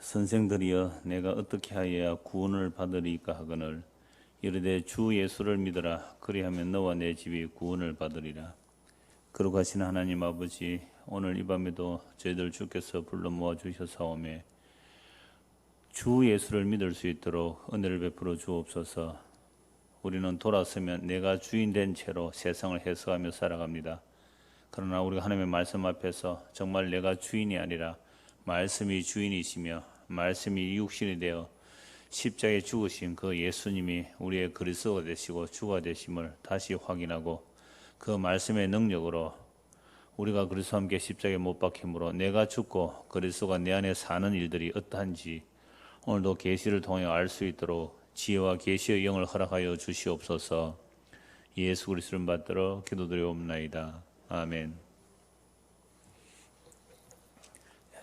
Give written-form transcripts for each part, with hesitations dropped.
선생들이여 내가 어떻게 하여야 구원을 받으리까 하거늘 이르되 주 예수를 믿어라 그리하면 너와 내 집이 구원을 받으리라. 거룩하신 하나님 아버지, 오늘 이 밤에도 저희들 주께서 불러 모아 주셔사오매 주 예수를 믿을 수 있도록 은혜를 베풀어 주옵소서. 우리는 돌아서면 내가 주인 된 채로 세상을 해석하며 살아갑니다. 그러나 우리가 하나님의 말씀 앞에서 정말 내가 주인이 아니라 말씀이 주인이시며 말씀이 육신이 되어 십자가에 죽으신 그 예수님이 우리의 그리스도가 되시고 주가 되심을 다시 확인하고 그 말씀의 능력으로 우리가 그리스도와 함께 십자가에 못 박힘으로 내가 죽고 그리스도가 내 안에 사는 일들이 어떠한지 오늘도 계시를 통해 알 수 있도록 지혜와 계시의 영을 허락하여 주시옵소서. 예수 그리스도를 받들어 기도드리옵나이다. 아멘.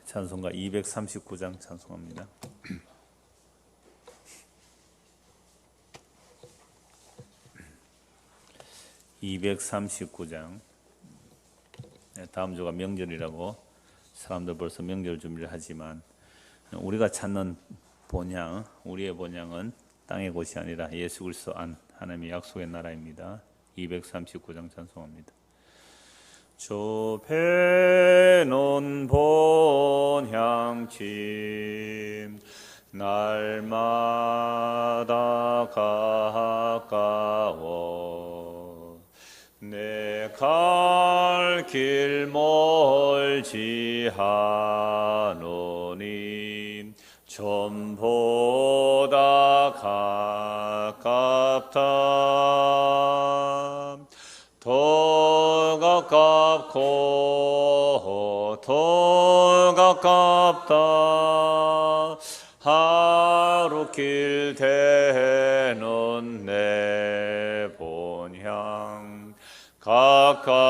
찬송가 239장 찬송합니다. (239장) 다음 주가 명절이라고 사람들 벌써 명절 준비를 하지만 우리가 찾는 본향, 우리의 본향은 땅의 곳이 아니라 예수 그리스도 안 하나님의 약속의 나라입니다. 239장 찬송합니다. 좁혀놓은 본향집 날마다 가까워 내 갈 길 멀지 하노니 전보다 가깝다. 더 가깝고 더 가깝다. 하루 길 되는 내 본향 가까운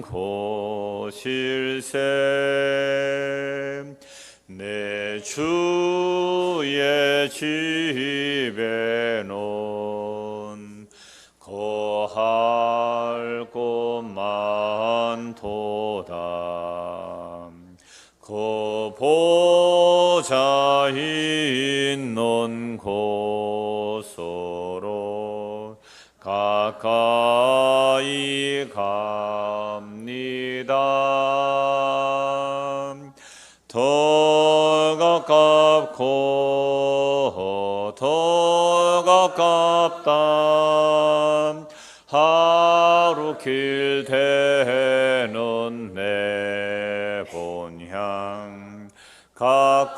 곳일세. 내 주의 집에는 거할 곳만 도다. 그 보좌 있는 곳으로 가까이 갑니다. 더 가깝고 더 가깝다. 하루 길 되는 내 본향 가까운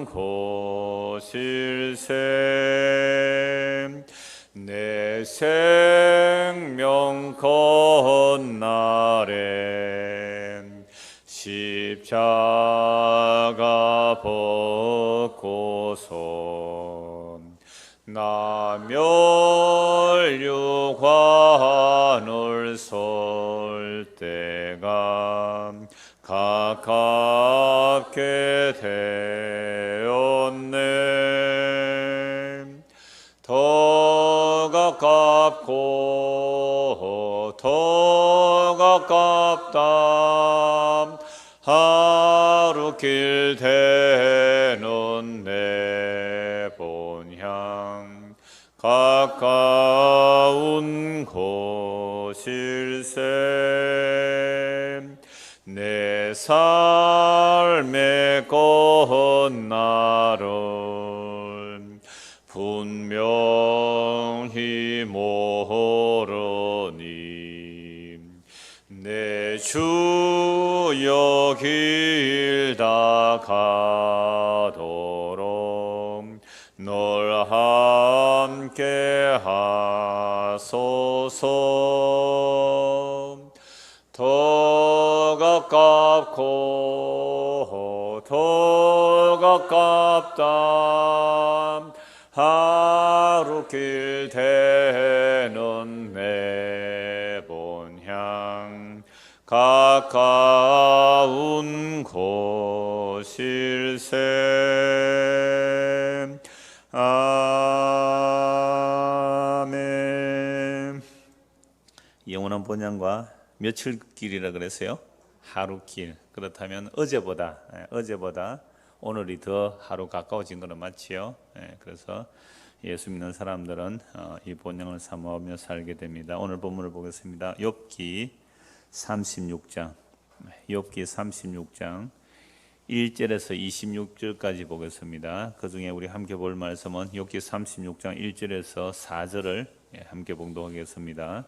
곳일세. 내 생명 건날에 십자가 벗고서 나 멸류관을 설 때가 가깝게 되었네. 더 가깝고 더 가깝다. 하루 길 되는 내 본향 가까운 곳일세. 내 삶의 건날은 분명히 모르니 내 주여 길 다 가도록 널 함께 하소서. 더 가깝고 더 가깝다. 하루 길 되는 내 본향 가까운 곳일세. 아멘. 영원한 본향과 며칠 길이라 그랬어요? 하루길. 그렇다면 어제보다 오늘이 더 하루 가까워진 것은 맞지요. 그래서 예수 믿는 사람들은 이 본향을 사모하며 살게 됩니다. 오늘 본문을 보겠습니다. 욥기 36장 1절에서 26절까지 보겠습니다. 그 중에 우리 함께 볼 말씀은 욥기 36장 1절에서 4절을 함께 봉독하겠습니다.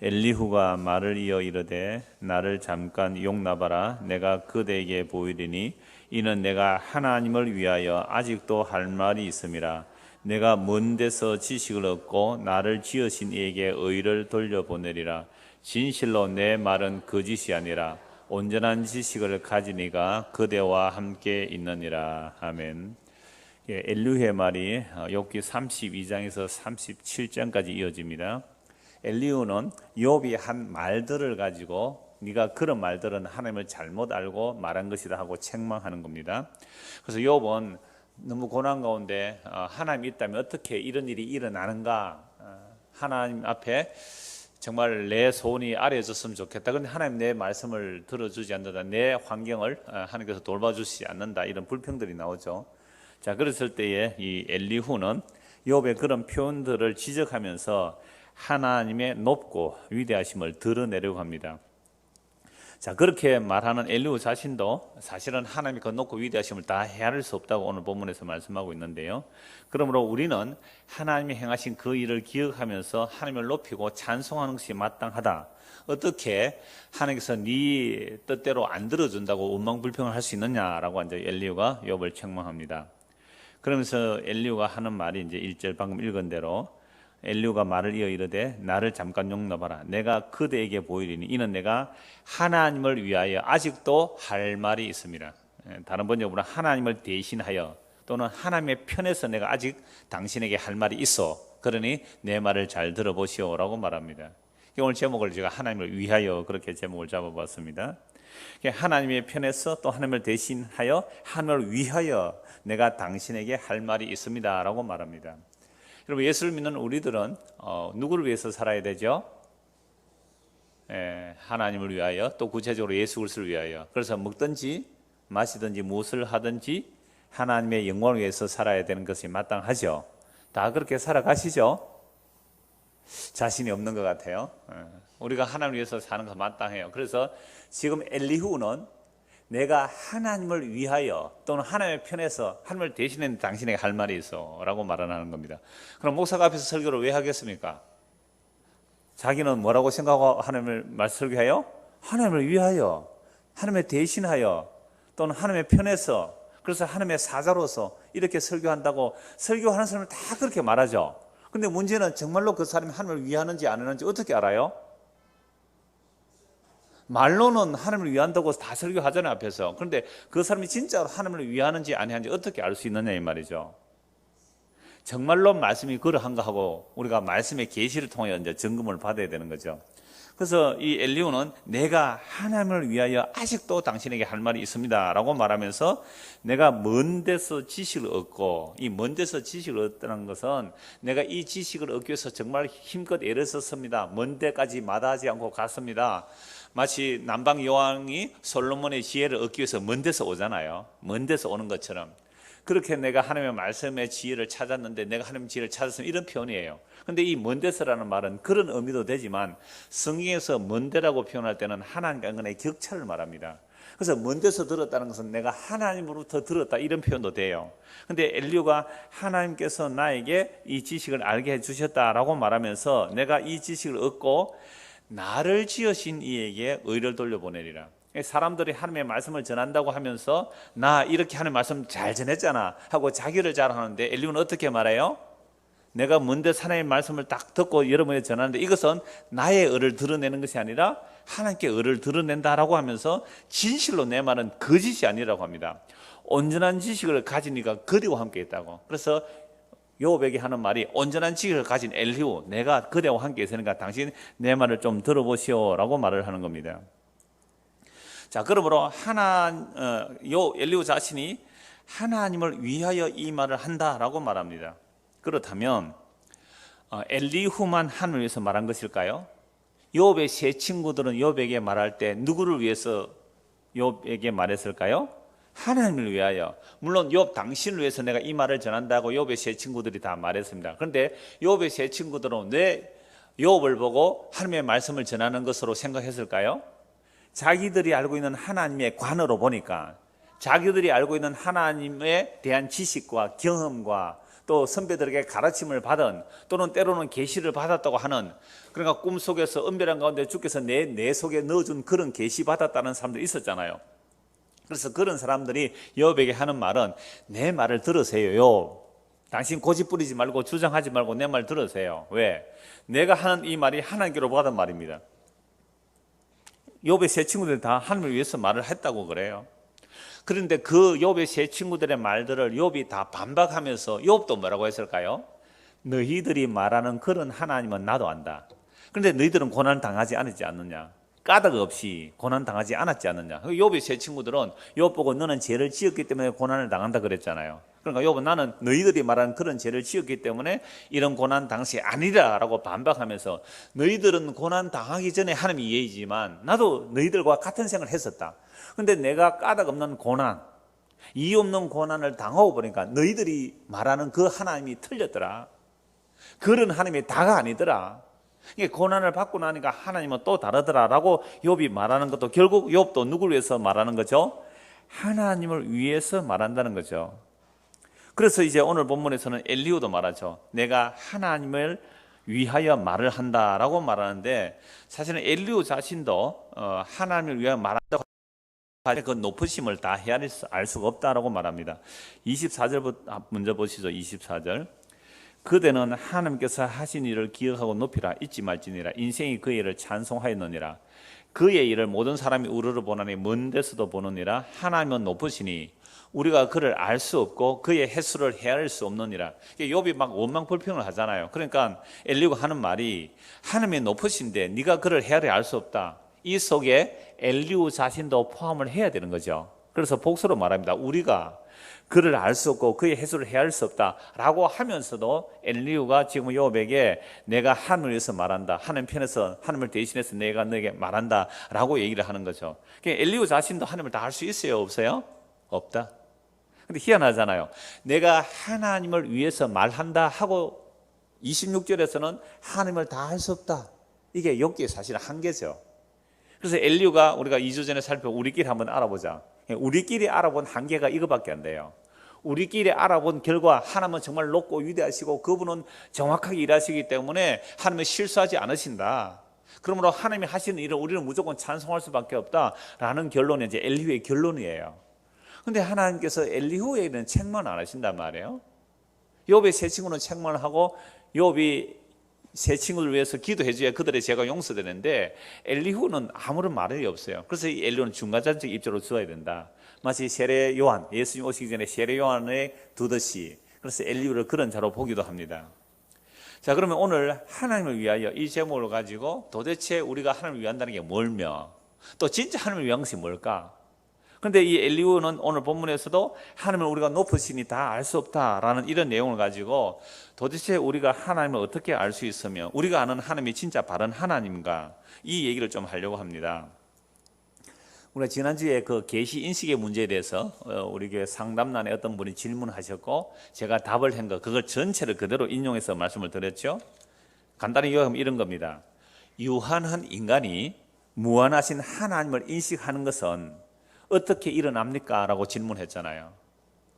엘리후가 말을 이어 이르되 나를 잠깐 용납하라. 내가 그대에게 보이리니 이는 내가 하나님을 위하여 아직도 할 말이 있음이라. 내가 먼 데서 지식을 얻고 나를 지으신 이에게 의를 돌려보내리라. 진실로 내 말은 거짓이 아니라 온전한 지식을 가지니가 그대와 함께 있느니라. 아멘. 엘리후의 말이 욥기 32장에서 37장까지 이어집니다. 엘리후는 욥이 한 말들을 가지고 네가 그런 말들은 하나님을 잘못 알고 말한 것이다 하고 책망하는 겁니다. 그래서 욥은 너무 고난 가운데 하나님이 있다면 어떻게 이런 일이 일어나는가, 하나님 앞에 정말 내 소원이 아뢰어졌으면 좋겠다. 그런데 하나님 내 말씀을 들어주지 않는다, 내 환경을 하나님께서 돌봐주시지 않는다, 이런 불평들이 나오죠. 자, 그랬을 때에 이 엘리후는 욥의 그런 표현들을 지적하면서 하나님의 높고 위대하심을 드러내려고 합니다. 자, 그렇게 말하는 엘리후 자신도 사실은 하나님의 그 높고 위대하심을 다 헤아릴 수 없다고 오늘 본문에서 말씀하고 있는데요. 그러므로 우리는 하나님이 행하신 그 일을 기억하면서 하나님을 높이고 찬송하는 것이 마땅하다. 어떻게 하나님께서 네 뜻대로 안 들어준다고 원망불평을 할 수 있느냐라고 이제 엘리후가 욥을 책망합니다. 그러면서 엘리후가 하는 말이 이제 1절 방금 읽은 대로 엘리후가 말을 이어 이르되 나를 잠깐 용납하라. 내가 그대에게 보이리니 이는 내가 하나님을 위하여 아직도 할 말이 있습니다. 다른 번역으로 하나님을 대신하여 또는 하나님의 편에서 내가 아직 당신에게 할 말이 있어. 그러니 내 말을 잘 들어보시오라고 말합니다. 오늘 제목을 제가 하나님을 위하여 그렇게 제목을 잡아봤습니다. 하나님의 편에서 또 하나님을 대신하여 하나님을 위하여 내가 당신에게 할 말이 있습니다 라고 말합니다. 여러분, 예수를 믿는 우리들은 누구를 위해서 살아야 되죠? 하나님을 위하여, 또 구체적으로 예수 그리스도를 위하여. 그래서 먹든지 마시든지 무엇을 하든지 하나님의 영광을 위해서 살아야 되는 것이 마땅하죠. 다 그렇게 살아가시죠? 자신이 없는 것 같아요. 우리가 하나님을 위해서 사는 거 마땅해요. 그래서 지금 엘리후는 내가 하나님을 위하여 또는 하나님의 편에서 하나님을 대신해 당신에게 할 말이 있어 라고 말하는 겁니다. 그럼 목사가 앞에서 설교를 왜 하겠습니까? 자기는 뭐라고 생각하고 하나님을 설교해요? 하나님을 위하여, 하나님의 대신하여 또는 하나님의 편에서, 그래서 하나님의 사자로서 이렇게 설교한다고 설교하는 사람은 다 그렇게 말하죠. 근데 문제는 정말로 그 사람이 하나님을 위하는지 안 하는지 어떻게 알아요? 말로는 하나님을 위한다고 다 설교하잖아요, 앞에서. 그런데 그 사람이 진짜로 하나님을 위하는지 아니하는지 어떻게 알 수 있느냐 이 말이죠. 정말로 말씀이 그러한가 하고 우리가 말씀의 계시를 통해 이제 점검을 받아야 되는 거죠. 그래서 이 엘리후는 내가 하나님을 위하여 아직도 당신에게 할 말이 있습니다 라고 말하면서 내가 먼 데서 지식을 얻고, 이 먼 데서 지식을 얻다는 것은 내가 이 지식을 얻기 위해서 정말 힘껏 애를 썼습니다. 먼 데까지 마다하지 않고 갔습니다. 마치 남방 여왕이 솔로몬의 지혜를 얻기 위해서 먼 데서 오잖아요. 먼 데서 오는 것처럼 그렇게 내가 하나님의 말씀의 지혜를 찾았는데 내가 하나님의 지혜를 찾았으면, 이런 표현이에요. 그런데 이 먼 데서라는 말은 그런 의미도 되지만 성경에서 먼 데라고 표현할 때는 하나님과의 격차를 말합니다. 그래서 먼 데서 들었다는 것은 내가 하나님으로부터 들었다, 이런 표현도 돼요. 그런데 엘리후가 하나님께서 나에게 이 지식을 알게 해주셨다라고 말하면서 내가 이 지식을 얻고 나를 지으신 이에게 의를 돌려보내리라. 사람들이 하나님의 말씀을 전한다고 하면서 나 이렇게 하나님의 말씀 잘 전했잖아 하고 자기를 자랑하는데 엘리후는 어떻게 말해요? 내가 먼데 하나님의 말씀을 딱 듣고 여러분에게 전하는데 이것은 나의 의를 드러내는 것이 아니라 하나님께 의를 드러낸다라고 하면서 진실로 내 말은 거짓이 아니라고 합니다. 온전한 지식을 가지니까 그대와 함께 있다고. 그래서 욥에게 하는 말이 온전한 지식을 가진 엘리후, 내가 그대와 함께 있으니까 당신 내 말을 좀 들어보시오 라고 말을 하는 겁니다. 자, 그러므로 엘리후 자신이 하나님을 위하여 이 말을 한다라고 말합니다. 그렇다면 엘리후만 하나님을 위해서 말한 것일까요? 욥의 세 친구들은 욥에게 말할 때 누구를 위해서 욥에게 말했을까요? 하나님을 위하여. 물론 욥 당신을 위해서 내가 이 말을 전한다고 욥의 세 친구들이 다 말했습니다. 그런데 욥의 세 친구들은 왜 욥을 보고 하나님의 말씀을 전하는 것으로 생각했을까요? 자기들이 알고 있는 하나님의 관으로 보니까, 자기들이 알고 있는 하나님에 대한 지식과 경험과 또 선배들에게 가르침을 받은, 또는 때로는 계시를 받았다고 하는, 그러니까 꿈속에서 은별한 가운데 주께서 내 속에 넣어준 그런 계시 받았다는 사람들이 있었잖아요. 그래서 그런 사람들이 욥에게 하는 말은, 내 말을 들으세요. 욥, 당신 고집 부리지 말고 주장하지 말고 내 말 들으세요. 왜? 내가 하는 이 말이 하나님께로 받은 말입니다. 욥의 세 친구들이 다 하나님을 위해서 말을 했다고 그래요. 그런데 그 욥의 세 친구들의 말들을 욥이 다 반박하면서 욥도 뭐라고 했을까요? 너희들이 말하는 그런 하나님은 나도 안다. 그런데 너희들은 고난을 당하지 않았지 않느냐? 까닭 없이 고난 당하지 않았지 않느냐? 욥의 세 친구들은 욥 보고 너는 죄를 지었기 때문에 고난을 당한다 그랬잖아요. 그러니까 욥은 나는 너희들이 말하는 그런 죄를 지었기 때문에 이런 고난 당시 아니라라고 반박하면서, 너희들은 고난 당하기 전에 하나님이 이해이지만 나도 너희들과 같은 생각을 했었다. 그런데 내가 까닭 없는 고난, 이유 없는 고난을 당하고 보니까 너희들이 말하는 그 하나님이 틀렸더라. 그런 하나님이 다가 아니더라. 이게 고난을 받고 나니까 하나님은 또 다르더라라고 욥이 말하는 것도, 결국 욥도 누구를 위해서 말하는 거죠? 하나님을 위해서 말한다는 거죠. 그래서 이제 오늘 본문에서는 엘리후도 말하죠. 내가 하나님을 위하여 말을 한다라고 말하는데, 사실은 엘리후 자신도 하나님을 위하여 말한다고 그 높으심을 다 헤아릴 알 수가 없다라고 말합니다. 24절부터 먼저 보시죠. 24절. 그대는 하나님께서 하신 일을 기억하고 높이라. 잊지 말지니라. 인생이 그의 일을 찬송하였느니라. 그의 일을 모든 사람이 우러러 보나니 먼 데서도 보느니라. 하나님은 높으시니 우리가 그를 알 수 없고 그의 횟수를 헤아릴 수 없느니라. 욥이 막 원망 불평을 하잖아요. 그러니까 엘리후가 하는 말이, 하나님이 높으신데 네가 그를 헤아려 알 수 없다. 이 속에 엘리후 자신도 포함을 해야 되는 거죠. 그래서 복수로 말합니다. 우리가 그를 알 수 없고 그의 횟수를 헤아릴 수 없다라고 하면서도 엘리후가 지금 욥에게 내가 하나님을 위해서 말한다, 하나님 편에서 하나님을 대신해서 내가 너에게 말한다라고 얘기를 하는 거죠. 그러니까 엘리후 자신도 하나님을 다 알 수 있어요, 없어요? 없다. 근데 희한하잖아요. 내가 하나님을 위해서 말한다 하고 26절에서는 하나님을 다 할 수 없다. 이게 욥기의 사실 한계죠. 그래서 엘리후가 우리가 2주 전에 살펴본 우리끼리 한번 알아보자. 우리끼리 알아본 한계가 이거밖에 안 돼요. 우리끼리 알아본 결과 하나님은 정말 높고 위대하시고 그분은 정확하게 일하시기 때문에 하나님은 실수하지 않으신다. 그러므로 하나님이 하시는 일을 우리는 무조건 찬송할 수밖에 없다라는 결론이 이제 엘리후의 결론이에요. 그런데 하나님께서 엘리후에게는 책망 안 하신단 말이에요. 욥의 세 친구는 책망을 하고 욥이 세 친구를 위해서 기도해 줘야 그들의 죄가 용서되는데 엘리후는 아무런 말이 없어요. 그래서 이 엘리후는 중간자적 입장으로 주어야 된다. 마치 세례 요한, 예수님 오시기 전에 세례 요한의 두듯이, 그래서 엘리후를 그런 자로 보기도 합니다. 자, 그러면 오늘 하나님을 위하여 이 제목을 가지고 도대체 우리가 하나님을 위한다는 게 뭘며, 또 진짜 하나님을 위한 것이 뭘까? 그런데 이 엘리후는 오늘 본문에서도 하나님을 우리가 높으시니 다 알 수 없다라는 이런 내용을 가지고 도대체 우리가 하나님을 어떻게 알 수 있으며 우리가 아는 하나님이 진짜 바른 하나님인가, 이 얘기를 좀 하려고 합니다. 우리가 지난주에 그 계시 인식의 문제에 대해서 우리 교회 상담란에 어떤 분이 질문하셨고 제가 답을 한 거, 그걸 전체를 그대로 인용해서 말씀을 드렸죠. 간단히 요약하면 이런 겁니다. 유한한 인간이 무한하신 하나님을 인식하는 것은 어떻게 일어납니까? 라고 질문했잖아요.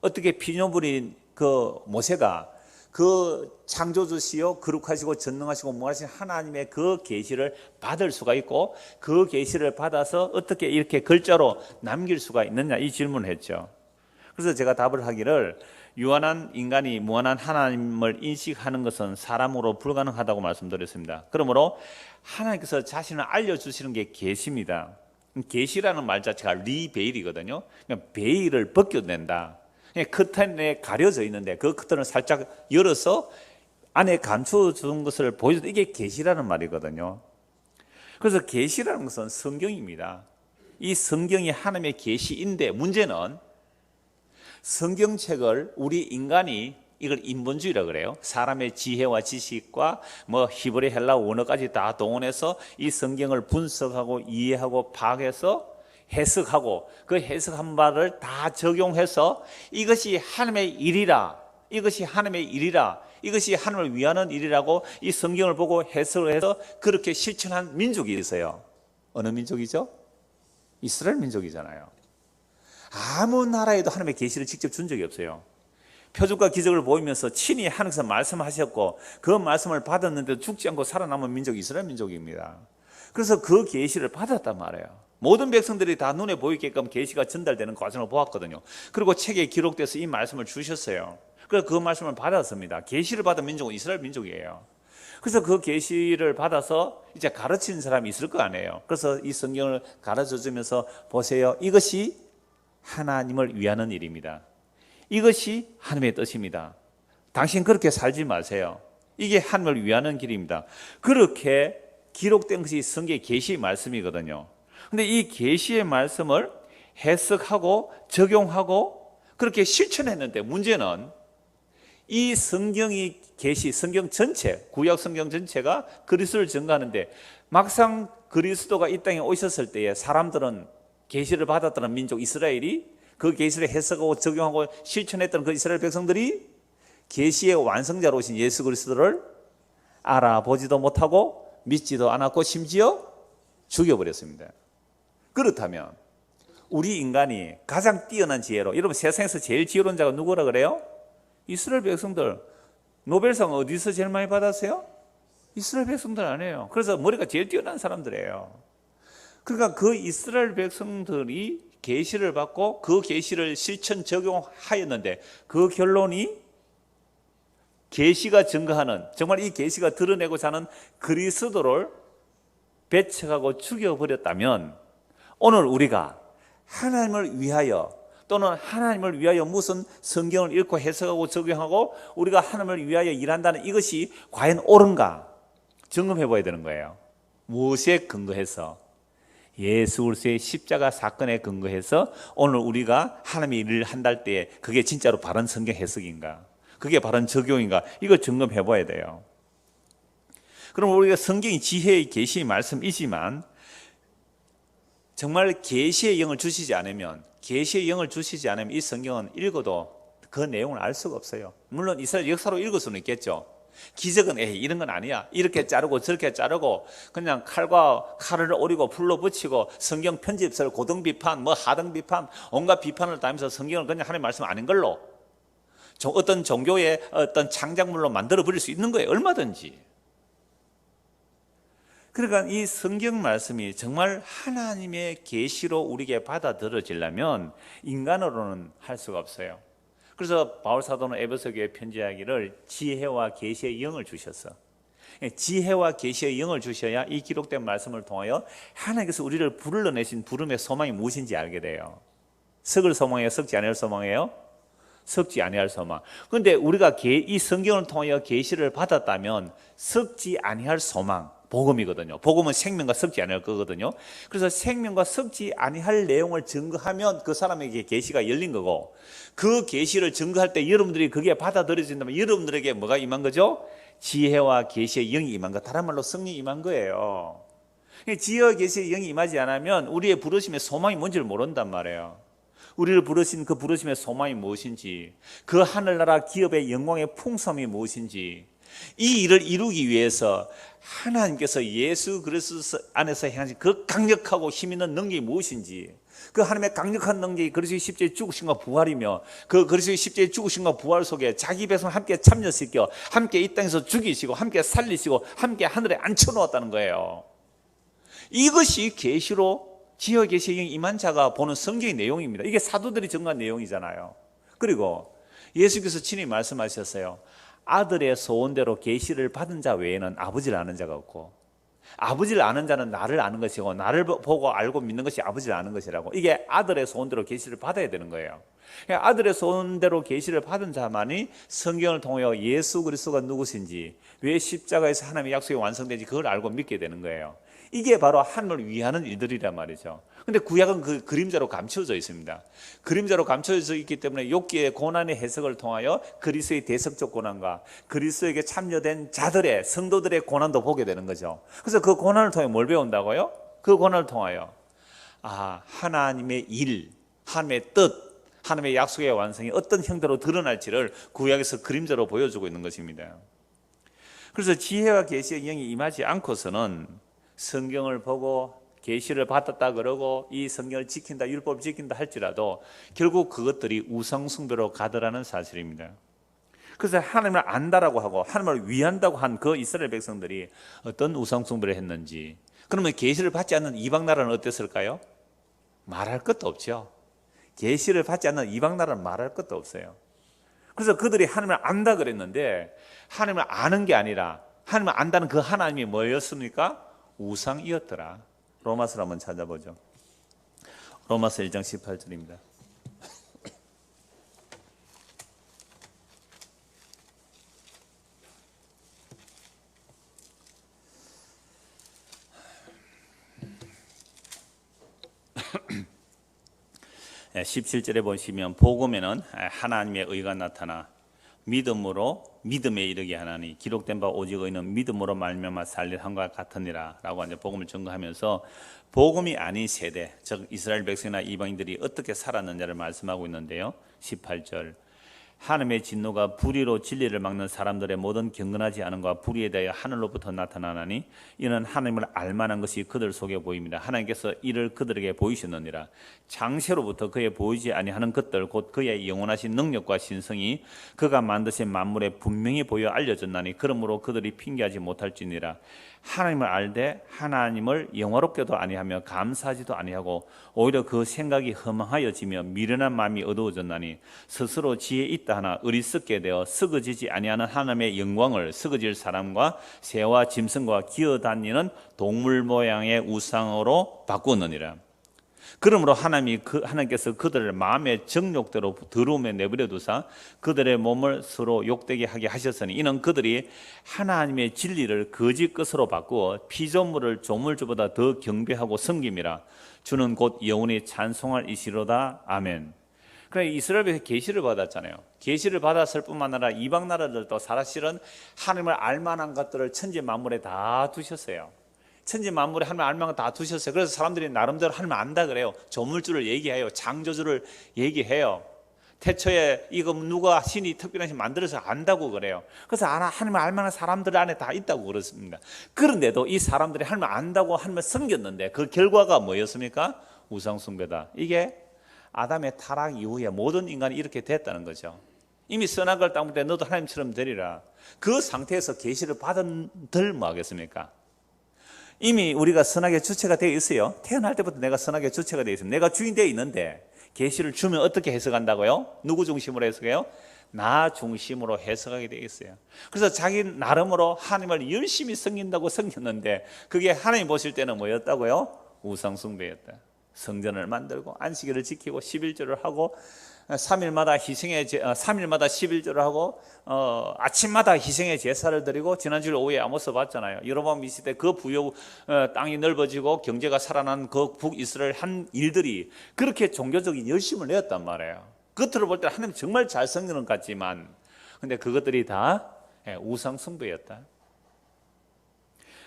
어떻게 피조물인 그 모세가 그 창조주시요 거룩하시고 전능하시고 무한하신 하나님의 그 계시를 받을 수가 있고 그 계시를 받아서 어떻게 이렇게 글자로 남길 수가 있느냐, 이 질문을 했죠. 그래서 제가 답을 하기를, 유한한 인간이 무한한 하나님을 인식하는 것은 사람으로 불가능하다고 말씀드렸습니다. 그러므로 하나님께서 자신을 알려주시는 게 계시입니다. 계시라는 말 자체가 리베일이거든요. 그러니까 베일을 벗겨낸다. 커튼에 가려져 있는데 그 커튼을 살짝 열어서 안에 감춰준 것을 보여준다. 이게 계시라는 말이거든요. 그래서 계시라는 것은 성경입니다. 이 성경이 하나님의 계시인데, 문제는 성경책을 우리 인간이 이걸 인본주의라 그래요. 사람의 지혜와 지식과 히브리 헬라 원어까지 다 동원해서 이 성경을 분석하고 이해하고 파악해서 해석하고 그 해석한 바를 다 적용해서 이것이 하나님의 일이라, 이것이 하나님의 일이라, 이것이 하나님을 위하는 일이라고 이 성경을 보고 해석을 해서 그렇게 실천한 민족이 있어요. 어느 민족이죠? 이스라엘 민족이잖아요. 아무 나라에도 하나님의 계시를 직접 준 적이 없어요. 표적과 기적을 보이면서 친히 하나님께서 말씀하셨고 그 말씀을 받았는데 죽지 않고 살아남은 민족이 이스라엘 민족입니다. 그래서 그 계시를 받았단 말이에요. 모든 백성들이 다 눈에 보이게끔 계시가 전달되는 과정을 보았거든요. 그리고 책에 기록돼서 이 말씀을 주셨어요. 그래서 그 말씀을 받았습니다. 계시를 받은 민족은 이스라엘 민족이에요. 그래서 그 계시를 받아서 이제 가르치는 사람이 있을 거 아니에요. 그래서 이 성경을 가르쳐 주면서 보세요. 이것이 하나님을 위하는 일입니다. 이것이 하나님의 뜻입니다. 당신 그렇게 살지 마세요. 이게 하나님을 위하는 길입니다. 그렇게 기록된 것이 성경의 계시의 말씀이거든요. 근데 이 계시의 말씀을 해석하고 적용하고 그렇게 실천했는데 문제는 이 성경이 계시, 성경 전체, 구약 성경 전체가 그리스도를 증거하는데 막상 그리스도가 이 땅에 오셨을 때에 사람들은 계시를 받았다는 민족 이스라엘이 그 계시를 해석하고 적용하고 실천했던 그 이스라엘 백성들이 계시의 완성자로 오신 예수 그리스도를 알아보지도 못하고 믿지도 않았고 심지어 죽여버렸습니다. 그렇다면 우리 인간이 가장 뛰어난 지혜로, 여러분 세상에서 제일 지혜로운 자가 누구라 그래요? 이스라엘 백성들. 노벨상 어디서 제일 많이 받았어요? 이스라엘 백성들 아니에요. 그래서 머리가 제일 뛰어난 사람들이에요. 그러니까 그 이스라엘 백성들이 계시를 받고 그 계시를 실천 적용하였는데 그 결론이 계시가 증거하는, 정말 이 계시가 드러내고자 하는 그리스도를 배척하고 죽여버렸다면 오늘 우리가 하나님을 위하여 또는 하나님을 위하여 무슨 성경을 읽고 해석하고 적용하고 우리가 하나님을 위하여 일한다는 이것이 과연 옳은가 점검해 봐야 되는 거예요. 무엇에 근거해서? 예수 그리스도의 십자가 사건에 근거해서 오늘 우리가 하나님의 일을 한달 때 그게 진짜로 바른 성경 해석인가? 그게 바른 적용인가? 이걸 점검해 봐야 돼요. 그럼 우리가 성경이 지혜의 계시의 말씀이지만 정말 계시의 영을 주시지 않으면 이 성경은 읽어도 그 내용을 알 수가 없어요. 물론 이스라엘 역사로 읽을 수는 있겠죠. 기적은 이런 건 아니야. 이렇게 자르고 저렇게 자르고 그냥 칼을 오리고 풀로 붙이고 성경 편집설 고등 비판 하등 비판 온갖 비판을 다하면서 성경을 그냥 하나님의 말씀 아닌 걸로 어떤 종교의 어떤 창작물로 만들어 버릴 수 있는 거예요. 얼마든지. 그러니까 이 성경 말씀이 정말 하나님의 계시로 우리에게 받아들여지려면 인간으로는 할 수가 없어요. 그래서 바울 사도는 에베소 교회에 편지하기를 지혜와 계시의 영을 주셨어. 지혜와 계시의 영을 주셔야 이 기록된 말씀을 통하여 하나님께서 우리를 불러내신 부름의 소망이 무엇인지 알게 돼요. 썩을 소망이에요? 썩지 아니할 소망이에요? 썩지 아니할 소망. 그런데 우리가 이 성경을 통하여 계시를 받았다면 썩지 아니할 소망, 복음이거든요. 복음은 생명과 썩지 아니할 거거든요. 그래서 생명과 썩지 아니할 내용을 증거하면 그 사람에게 계시가 열린 거고 그 계시를 증거할 때 여러분들이 그게 받아들여진다면 여러분들에게 뭐가 임한 거죠? 지혜와 계시의 영이 임한 거. 다른 말로 성령이 임한 거예요. 지혜와 계시의 영이 임하지 않으면 우리의 부르심의 소망이 뭔지를 모른단 말이에요. 우리를 부르신 그 부르심의 소망이 무엇인지, 그 하늘나라 기업의 영광의 풍성이 무엇인지, 이 일을 이루기 위해서 하나님께서 예수 그리스도 안에서 행하신 그 강력하고 힘있는 능력이 무엇인지, 그 하나님의 강력한 능력이 그리스도의 십자가의 죽으심과 부활이며 그 그리스도의 십자가의 죽으심과 부활 속에 자기 백성을 함께 참여시켜 함께 이 땅에서 죽이시고 함께 살리시고 함께 하늘에 앉혀놓았다는 거예요. 이것이 계시로 지혜 계시의 영이 임한 자가 보는 성경의 내용입니다. 이게 사도들이 전한 내용이잖아요. 그리고 예수께서 친히 말씀하셨어요. 아들의 소원대로 계시를 받은 자 외에는 아버지를 아는 자가 없고, 아버지를 아는 자는 나를 아는 것이고 나를 보고 알고 믿는 것이 아버지를 아는 것이라고. 이게 아들의 소원대로 계시를 받아야 되는 거예요. 아들의 소원대로 계시를 받은 자만이 성경을 통하여 예수 그리스도가 누구신지, 왜 십자가에서 하나님의 약속이 완성되는지 그걸 알고 믿게 되는 거예요. 이게 바로 하나님을 위하는 일들이란 말이죠. 근데 구약은 그 그림자로 감춰져 있습니다. 그림자로 감춰져 있기 때문에 욥기의 고난의 해석을 통하여 그리스도의 대속적 고난과 그리스도에게 참여된 자들의 성도들의 고난도 보게 되는 거죠. 그래서 그 고난을 통해 뭘 배운다고요? 그 고난을 통하여 하나님의 일, 하나님의 뜻, 하나님의 약속의 완성이 어떤 형태로 드러날지를 구약에서 그림자로 보여주고 있는 것입니다. 그래서 지혜와 계시의 영이 임하지 않고서는 성경을 보고 계시를 받았다 그러고 이 성경을 지킨다, 율법을 지킨다 할지라도 결국 그것들이 우상숭배로 가더라는 사실입니다. 그래서 하나님을 안다라고 하고 하나님을 위한다고 한 그 이스라엘 백성들이 어떤 우상숭배를 했는지, 그러면 계시를 받지 않는 이방 나라는 어땠을까요? 말할 것도 없죠. 계시를 받지 않는 이방 나라는 말할 것도 없어요. 그래서 그들이 하나님을 안다 그랬는데 하나님을 아는 게 아니라 하나님을 안다는 그 하나님이 뭐였습니까? 우상이었더라. 로마서를 한번 찾아보죠. 로마서 1장 18절입니다. 네, 17절에 보시면 복음에는 하나님의 의가 나타나 믿음에 이르게 하나니 기록된 바 오직 의는 믿음으로 말미암아 살릴 한과 같으니라 라고 이제 복음을 증거하면서 복음이 아닌 세대, 즉 이스라엘 백성이나 이방인들이 어떻게 살았느냐를 말씀하고 있는데요. 18절 하나님의 진노가 불의로 진리를 막는 사람들의 모든 경건하지 않음과 불의에 대하여 하늘로부터 나타나나니 이는 하나님을 알만한 것이 그들 속에 보입니다. 하나님께서 이를 그들에게 보이셨느니라. 장세로부터 그에 보이지 아니하는 것들 곧 그의 영원하신 능력과 신성이 그가 만드신 만물에 분명히 보여 알려졌나니 그러므로 그들이 핑계하지 못할지니라. 하나님을 알되 하나님을 영화롭게도 아니하며 감사하지도 아니하고 오히려 그 생각이 허망하여지며 미련한 마음이 어두워졌나니 스스로 지혜 있다 하나 어리석게 되어 쓰거지지 아니하는 하나님의 영광을 쓰거질 사람과 새와 짐승과 기어다니는 동물 모양의 우상으로 바꾸느니라. 그러므로 하나님께서 그들을 마음의 정욕대로 더러움에 내버려 두사 그들의 몸을 서로 욕되게 하게 하셨으니 이는 그들이 하나님의 진리를 거짓 것으로 바꾸어 피조물을 조물주보다 더 경배하고 섬김이라. 주는 곧 영원히 찬송할 이시로다. 아멘. 그래 이스라엘에 계시를 받았잖아요. 계시를 받았을 뿐만 아니라 이방 나라들도 사실은 하나님을 알만한 것들을 천지 만물에 다 두셨어요. 천지 만물에 하나님 알만한 거 다 두셨어요. 그래서 사람들이 나름대로 하나님 안다 그래요. 조물주를 얘기해요. 창조주를 얘기해요. 태초에 이거 누가 신이 특별한 신 만들어서 안다고 그래요. 그래서 하나님을 알만한 사람들 안에 다 있다고 그렇습니다. 그런데도 이 사람들이 하나님을 안다고 하나님을 섬겼는데 그 결과가 뭐였습니까? 우상숭배다. 이게 아담의 타락 이후에 모든 인간이 이렇게 됐다는 거죠. 이미 선악을 따먹을 때 너도 하나님처럼 되리라. 그 상태에서 계시를 받은들 뭐 하겠습니까? 이미 우리가 선악의 주체가 되어 있어요. 태어날 때부터 내가 선악의 주체가 되어 있습니다. 내가 주인 되어 있는데 계시를 주면 어떻게 해석한다고요? 누구 중심으로 해석해요? 나 중심으로 해석하게 되어 있어요. 그래서 자기 나름으로 하나님을 열심히 섬긴다고 섬겼는데 그게 하나님 보실 때는 뭐였다고요? 우상숭배였다. 성전을 만들고 안식일을 지키고 11조를 하고 3일마다 11조를 하고 아침마다 희생의 제사를 드리고 지난주에 오후에 아모스 봤잖아요. 여로보암 시대 그 부요 땅이 넓어지고 경제가 살아난 그 북이스라엘 한 일들이 그렇게 종교적인 열심을 내었단 말이에요. 겉으로 볼 때 하나님 정말 잘 섬기는 것 같지만 근데 그것들이 다 우상 숭배였다.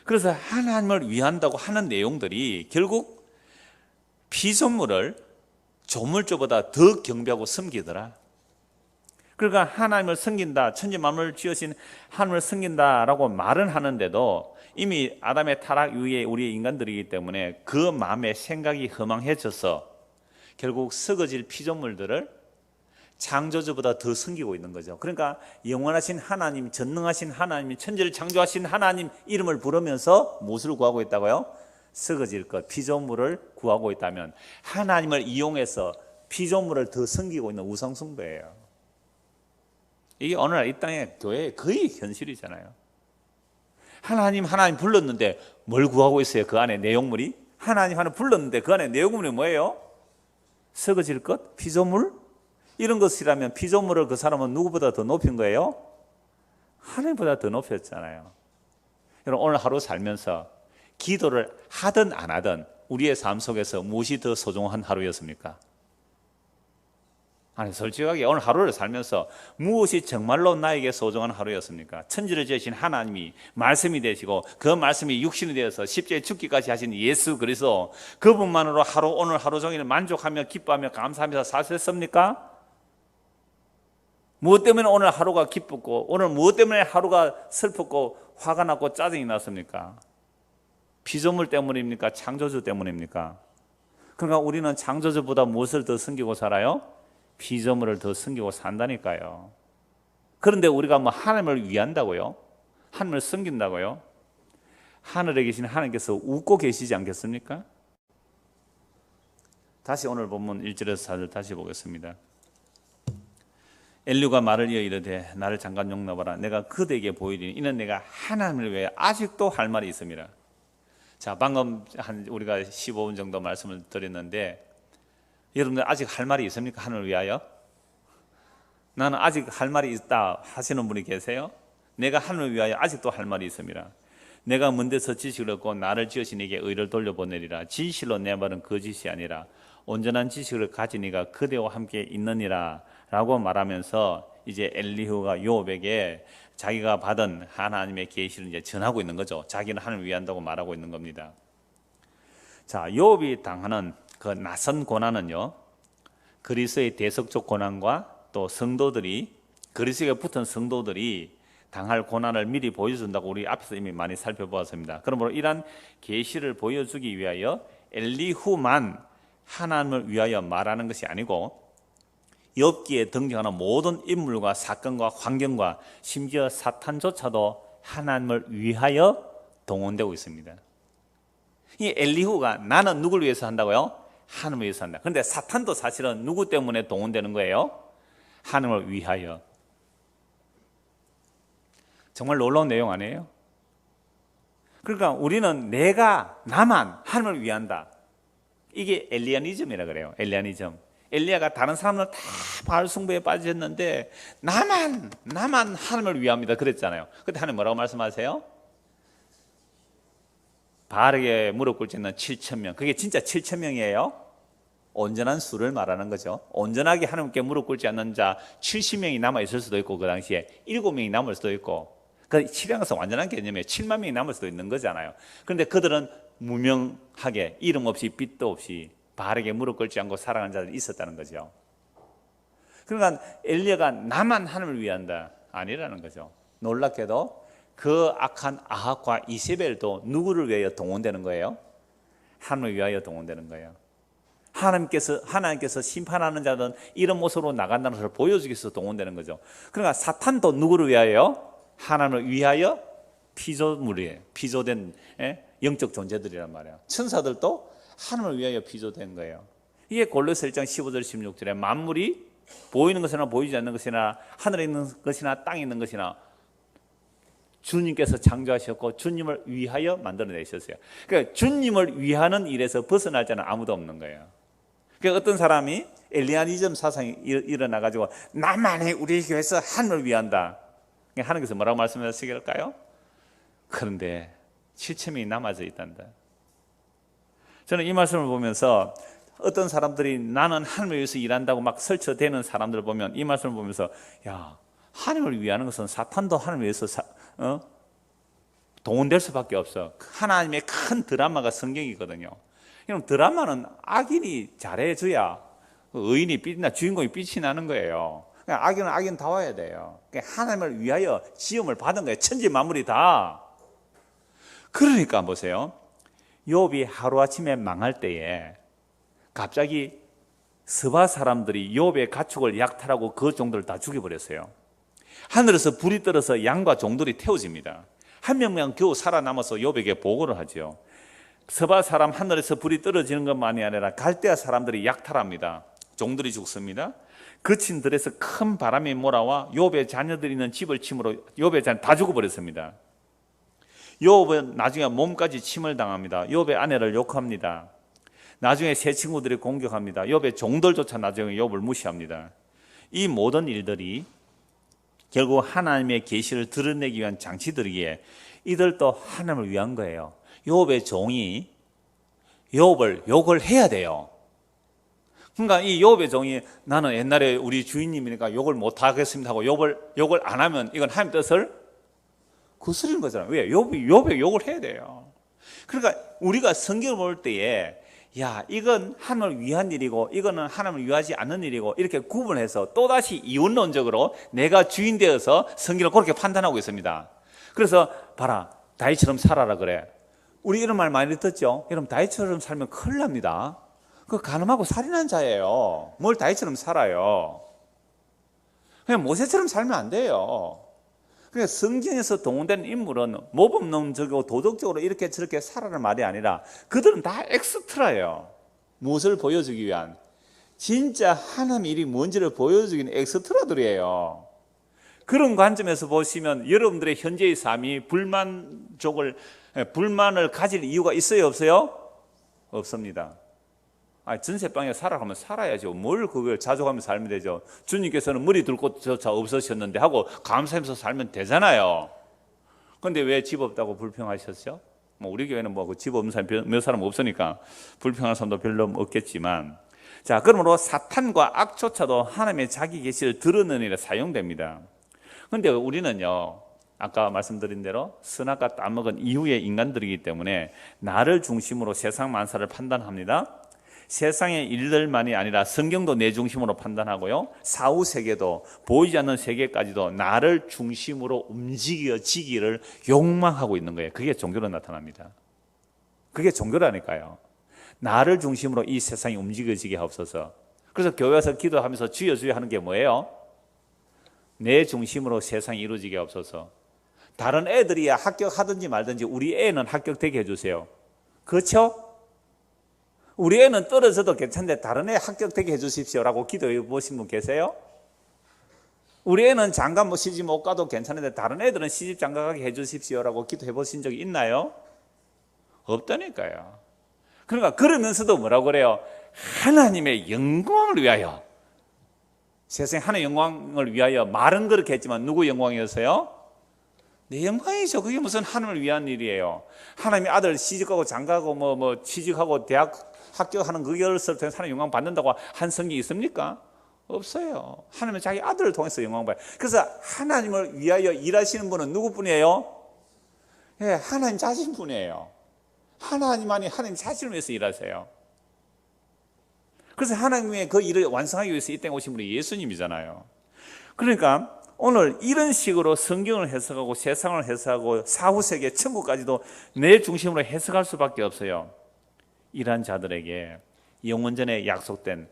그래서 하나님을 위한다고 하는 내용들이 결국 피조물을 조물주보다 더 경배하고 섬기더라. 그러니까 하나님을 섬긴다, 천지 만물을 지으신 하나님을 섬긴다라고 말은 하는데도 이미 아담의 타락 이후에 우리 인간들이기 때문에 그 마음의 생각이 허망해져서 결국 썩어질 피조물들을 창조주보다 더 섬기고 있는 거죠. 그러니까 영원하신 하나님, 전능하신 하나님, 천지를 창조하신 하나님 이름을 부르면서 무엇을 구하고 있다고요? 썩어질 것, 피조물을 구하고 있다면 하나님을 이용해서 피조물을 더 섬기고 있는 우상숭배예요. 이게 오늘날 이 땅의 교회의 거의 현실이잖아요. 하나님 불렀는데 뭘 구하고 있어요? 그 안에 내용물이? 하나님 불렀는데 그 안에 내용물이 뭐예요? 썩어질 것, 피조물? 이런 것이라면 피조물을 그 사람은 누구보다 더 높인 거예요? 하나님보다 더 높였잖아요. 여러분 오늘 하루 살면서 기도를 하든 안 하든 우리의 삶 속에서 무엇이 더 소중한 하루였습니까? 아니 솔직하게 오늘 하루를 살면서 무엇이 정말로 나에게 소중한 하루였습니까? 천지를 지으신 하나님이 말씀이 되시고 그 말씀이 육신이 되어서 십자가에 죽기까지 하신 예수 그리스도, 그분만으로 오늘 하루 종일 만족하며 기뻐하며 감사하면서 사셨습니까? 무엇 때문에 오늘 하루가 기뻤고 오늘 무엇 때문에 하루가 슬펐고 화가 났고 짜증이 났습니까? 피조물 때문입니까? 창조주 때문입니까? 그러니까 우리는 창조주보다 무엇을 더 섬기고 살아요? 피조물을 더 섬기고 산다니까요. 그런데 우리가 뭐 하나님을 위한다고요? 하나님을 섬긴다고요? 하늘에 계신 하나님께서 웃고 계시지 않겠습니까? 다시 오늘 본문 1절에서 4절 다시 보겠습니다. 엘리후가 말을 이어 이르되 나를 잠깐 용납하라. 내가 그대에게 보이리니 이는 내가 하나님을 위하여 아직도 할 말이 있습니다. 자, 방금 우리가 15분 정도 말씀을 드렸는데 여러분들 아직 할 말이 있습니까? 하늘을 위하여? 나는 아직 할 말이 있다 하시는 분이 계세요? 내가 하늘을 위하여 아직도 할 말이 있습니다. 내가 먼 데서 지식을 얻고 나를 지으신 이에게 의를 돌려보내리라. 진실로 내 말은 거짓이 아니라 온전한 지식을 가진 이가 그대와 함께 있느니라 라고 말하면서 이제 엘리후가 요업에게 자기가 받은 하나님의 계시를 이제 전하고 있는 거죠. 자기는 하나님을 위한다고 말하고 있는 겁니다. 자, 요업이 당하는 그 낯선 고난은요, 그리스도의 대속적 고난과 또 성도들이, 그리스도에 붙은 성도들이 당할 고난을 미리 보여준다고 우리 앞에서 이미 많이 살펴보았습니다. 그러므로 이러한 계시를 보여주기 위하여 엘리후만 하나님을 위하여 말하는 것이 아니고 욥기에 등장하는 모든 인물과 사건과 환경과 심지어 사탄조차도 하나님을 위하여 동원되고 있습니다. 이 엘리후가 나는 누구를 위해서 한다고요? 하나님을 위해서 한다. 그런데 사탄도 사실은 누구 때문에 동원되는 거예요? 하나님을 위하여. 정말 놀라운 내용 아니에요? 그러니까 우리는 나만 하나님을 위한다. 이게 엘리야니즘이라 그래요. 엘리야니즘. 엘리야가 다른 사람들은 다 바알 숭배에 빠졌는데 나만 하나님을 위합니다 그랬잖아요. 그때 하나님 뭐라고 말씀하세요? 바알에게 무릎 꿇지 않는 7,000명, 그게 진짜 7,000명이에요? 온전한 수를 말하는 거죠. 온전하게 하나님께 무릎 꿇지 않는 자 70명이 남아있을 수도 있고 그 당시에 7명이 남을 수도 있고, 그 치량에서 완전한 개념이에요. 7만 명이 남을 수도 있는 거잖아요. 그런데 그들은 무명하게 이름 없이 빛도 없이 바알에게 무릎 꿇지 않고 살아간 자들이 있었다는 거죠. 그러니까 엘리야가 나만 하나님을 위한다 아니라는 거죠. 놀랍게도 그 악한 아합과 이세벨도 누구를 위하여 동원되는 거예요? 하나님을 위하여 동원되는 거예요. 하나님께서 심판하는 자는 이런 모습으로 나간다는 것을 보여주기 위해서 동원되는 거죠. 그러니까 사탄도 누구를 위하여? 하나님을 위하여 피조물이에요. 피조된 영적 존재들이란 말이에요. 천사들도 하나님을 위하여 피조된 거예요. 이게 골로새 1장 15절 16절에 만물이 보이는 것이나 보이지 않는 것이나 하늘에 있는 것이나 땅에 있는 것이나 주님께서 창조하셨고 주님을 위하여 만들어내셨어요. 그러니까 주님을 위하는 일에서 벗어날 자는 아무도 없는 거예요. 그러니까 어떤 사람이 엘리야니즘 사상이 일어나가지고 나만이 우리 교회에서 하나님을 위한다. 하나님께서 뭐라고 말씀하시길까요? 그런데 7,000명이 남아져 있단다. 저는 이 말씀을 보면서 어떤 사람들이 나는 하나님을 위해서 일한다고 막 설쳐대는 사람들을 보면 이 말씀을 보면서 야, 하나님을 위하는 것은 사탄도 하나님을 위해서 동원될 수밖에 없어. 하나님의 큰 드라마가 성경이거든요. 그럼 드라마는 악인이 잘해줘야 의인이 빛나 주인공이 빛이 나는 거예요. 악인은 악인다워야 돼요. 하나님을 위하여 지음을 받은 거예요. 천지 만물이 다. 그러니까 보세요. 욥이 하루아침에 망할 때에 갑자기 스바 사람들이 욥의 가축을 약탈하고 그 종들을 다 죽여버렸어요. 하늘에서 불이 떨어서 양과 종들이 태워집니다. 한 명만 겨우 살아남아서 욥에게 보고를 하죠. 스바 사람 하늘에서 불이 떨어지는 것만이 아니라 갈대아 사람들이 약탈합니다. 종들이 죽습니다. 거친 들에서 큰 바람이 몰아와 욥의 자녀들이 있는 집을 침으로 욥의 자녀 다 죽어버렸습니다. 욥은 나중에 몸까지 침을 당합니다. 욥의 아내를 욕합니다. 나중에 새 친구들이 공격합니다. 욥의 종들조차 나중에 욥을 무시합니다. 이 모든 일들이 결국 하나님의 계시를 드러내기 위한 장치들이기에 이들도 하나님을 위한 거예요. 욥의 종이 욥을 욕을 해야 돼요. 그러니까 이 욥의 종이 나는 옛날에 우리 주인님이니까 욕을 못 하겠습니다 하고 욕을 안 하면 이건 하나님 뜻을 거스르는 거잖아요. 왜? 욥의 욕을 해야 돼요. 그러니까 우리가 성경을 볼 때에 야, 이건 하나님을 위한 일이고 이거는 하나님을 위하지 않는 일이고 이렇게 구분해서 또다시 이원론적으로 내가 주인 되어서 성경을 그렇게 판단하고 있습니다. 그래서 봐라, 다윗처럼 살아라 그래. 우리 이런 말 많이 듣죠? 여러분, 다윗처럼 살면 큰일 납니다. 그 가늠하고 살인한 자예요. 뭘 다윗처럼 살아요. 그냥 모세처럼 살면 안 돼요. 그러니까 성경에서 동원되는 인물은 모범론적이고 도덕적으로 이렇게 저렇게 살아라는 말이 아니라 그들은 다 엑스트라예요. 무엇을 보여주기 위한, 진짜 하나님의 일이 뭔지를 보여주기는 엑스트라들이에요. 그런 관점에서 보시면 여러분들의 현재의 삶이 불만을 가질 이유가 있어요, 없어요? 없습니다. 전세방에 살아가면 살아야죠. 뭘 그걸 자족하면서 살면 되죠. 주님께서는 머리 둘 곳조차 없으셨는데 하고 감사하면서 살면 되잖아요. 그런데 왜 집 없다고 불평하셨죠? 뭐 우리 교회는 뭐 집 없는 사람 몇 사람 없으니까 불평하는 사람도 별로 없겠지만, 자, 그러므로 사탄과 악조차도 하나님의 자기 계시를 드러내는 일에 사용됩니다. 그런데 우리는요, 아까 말씀드린 대로 선악과 따먹은 이후의 인간들이기 때문에 나를 중심으로 세상 만사를 판단합니다. 세상의 일들만이 아니라 성경도 내 중심으로 판단하고요, 사후 세계도, 보이지 않는 세계까지도 나를 중심으로 움직여지기를 욕망하고 있는 거예요. 그게 종교로 나타납니다. 그게 종교라니까요. 나를 중심으로 이 세상이 움직여지게 하옵소서. 그래서 교회 와서 기도하면서 주여 주여 하는 게 뭐예요? 내 중심으로 세상이 이루어지게 하옵소서. 다른 애들이 합격하든지 말든지 우리 애는 합격되게 해주세요. 그렇죠? 우리 애는 떨어져도 괜찮은데 다른 애 합격되게 해주십시오라고 기도해 보신 분 계세요? 우리 애는 장가 시집 못 가도 괜찮은데 다른 애들은 시집 장가 가게 해주십시오라고 기도해 보신 적이 있나요? 없다니까요. 그러니까 그러면서도 뭐라고 그래요? 하나님의 영광을 위하여, 세상에 하나님의 영광을 위하여, 말은 그렇게 했지만 누구 영광이었어요? 내 영광이죠. 그게 무슨 하나님을 위한 일이에요. 하나님의 아들 시집가고 장가가고 뭐 취직하고 대학 합격하는 그것을 통해서 하나님 영광 받는다고 한 성경이 있습니까? 없어요. 하나님은 자기 아들을 통해서 영광 받아요. 그래서 하나님을 위하여 일하시는 분은 누구뿐이에요? 예, 하나님 자신뿐이에요. 하나님만이 하나님 자신을 위해서 일하세요. 그래서 하나님의 그 일을 완성하기 위해서 이 땅에 오신 분이 예수님이잖아요. 그러니까 오늘 이런 식으로 성경을 해석하고 세상을 해석하고 사후세계 천국까지도 내 중심으로 해석할 수밖에 없어요. 이러한 자들에게 영원전에 약속된,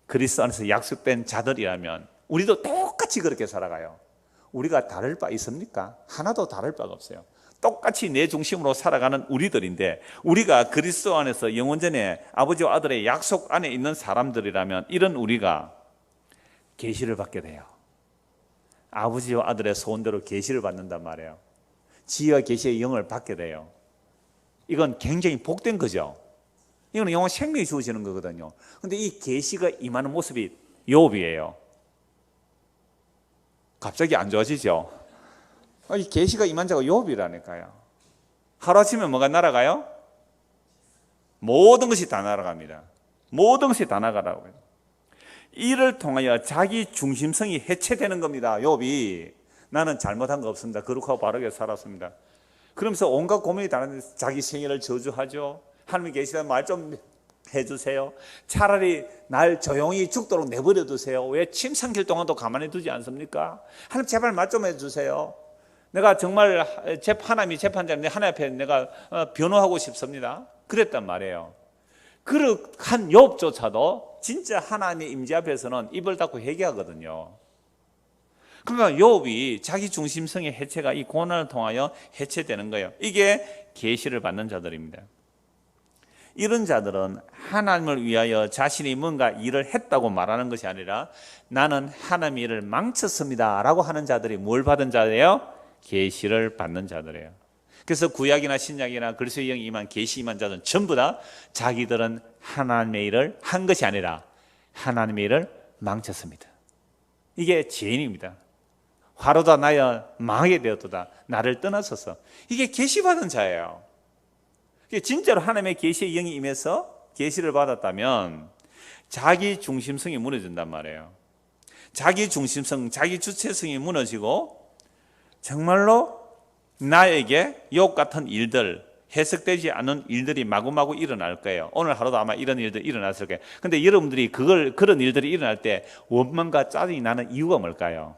그리스도 안에서 약속된 자들이라면 우리도 똑같이 그렇게 살아가요. 우리가 다를 바 있습니까? 하나도 다를 바가 없어요. 똑같이 내 중심으로 살아가는 우리들인데, 우리가 그리스도 안에서 영원전에 아버지와 아들의 약속 안에 있는 사람들이라면 이런 우리가 계시를 받게 돼요. 아버지와 아들의 소원대로 계시를 받는단 말이에요. 지혜와 계시의 영을 받게 돼요. 이건 굉장히 복된 거죠. 이거는 영원 생명이 주어지는 거거든요. 그런데 이 계시가 임하는 모습이 욥이에요. 갑자기 안 좋아지죠? 이 계시가 임한 자가 욥이라니까요. 하루아침에 뭐가 날아가요? 모든 것이 다 날아갑니다. 모든 것이 다 나가라고요. 이를 통하여 자기 중심성이 해체되는 겁니다. 욥이 나는 잘못한 거 없습니다. 거룩하고 바르게 살았습니다. 그러면서 온갖 고민이 다른데 자기 생애를 저주하죠. 하나님이 계시다는 말 좀 해주세요. 차라리 날 조용히 죽도록 내버려 두세요. 왜 침 삼킬 동안도 가만히 두지 않습니까? 하나님 제발 말 좀 해주세요. 내가 정말 하나님이 재판장인데 하나님 앞에 내가 변호하고 싶습니다. 그랬단 말이에요. 그렇한 욥조차도 진짜 하나님의 임재 앞에서는 입을 닫고 회개하거든요. 그러니까 욥이 자기 중심성의 해체가 이 고난을 통하여 해체되는 거예요. 이게 계시를 받는 자들입니다. 이런 자들은 하나님을 위하여 자신이 뭔가 일을 했다고 말하는 것이 아니라 나는 하나님의 일을 망쳤습니다 라고 하는 자들이 뭘 받은 자예요? 계시를 받는 자들이에요. 그래서 구약이나 신약이나 그리스도의 영이 임한 계시 임한 자들은 전부 다 자기들은 하나님의 일을 한 것이 아니라 하나님의 일을 망쳤습니다. 이게 죄인입니다. 화로다 나여 망하게 되었도다 나를 떠나서서. 이게 계시 받은 자예요. 진짜로 하나님의 계시의 영이 임해서 계시를 받았다면 자기 중심성이 무너진단 말이에요. 자기 중심성, 자기 주체성이 무너지고 정말로 나에게 유혹 같은 일들, 해석되지 않은 일들이 마구마구 일어날 거예요. 오늘 하루도 아마 이런 일들이 일어났을 거예요. 근데 여러분들이 그런 일들이 일어날 때 원망과 짜증이 나는 이유가 뭘까요?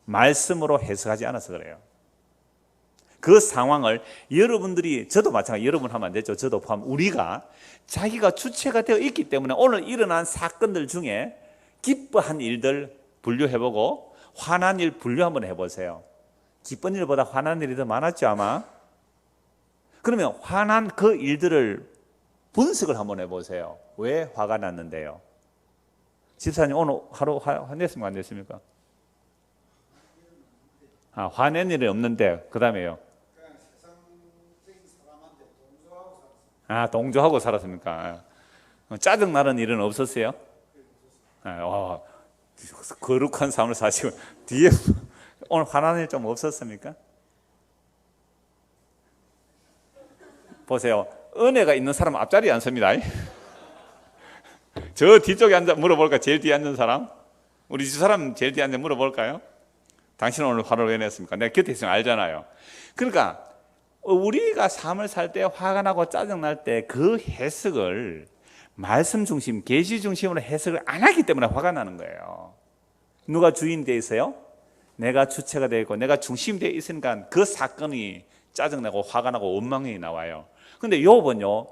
말씀으로 해석하지 않아서 그래요. 그 상황을 여러분들이, 저도 마찬가지, 여러분 하면 안 되죠. 저도 포함, 우리가 자기가 주체가 되어 있기 때문에 오늘 일어난 사건들 중에 기뻐한 일들 분류해보고 화난 일 분류 한번 해보세요. 기쁜 일보다 화난 일이 더 많았죠 아마. 그러면 화난 그 일들을 분석을 한번 해보세요. 왜 화가 났는데요? 집사님 오늘 하루 화냈습니까 안 냈습니까? 화낸 일이 없는데 그 다음에요. 동조하고 살았습니까? 짜증나는 일은 없었어요? 거룩한 삶을 사시고 뒤에 오늘 화나는 일 좀 없었습니까? 보세요. 은혜가 있는 사람은 앞자리에 앉습니다. 저 뒤쪽에 앉아 물어볼까? 제일 뒤에 앉은 사람? 우리 집 사람 제일 뒤에 앉아 물어볼까요? 당신은 오늘 화를 왜 냈습니까? 내가 곁에 있으면 알잖아요. 그러니까 우리가 삶을 살 때 화가 나고 짜증날 때 그 해석을 말씀 중심, 계시 중심으로 해석을 안 하기 때문에 화가 나는 거예요. 누가 주인이 되어 있어요? 내가 주체가 되어 있고 내가 중심이 되어 있으니까 그 사건이 짜증나고 화가 나고 원망이 나와요. 그런데 욥은요,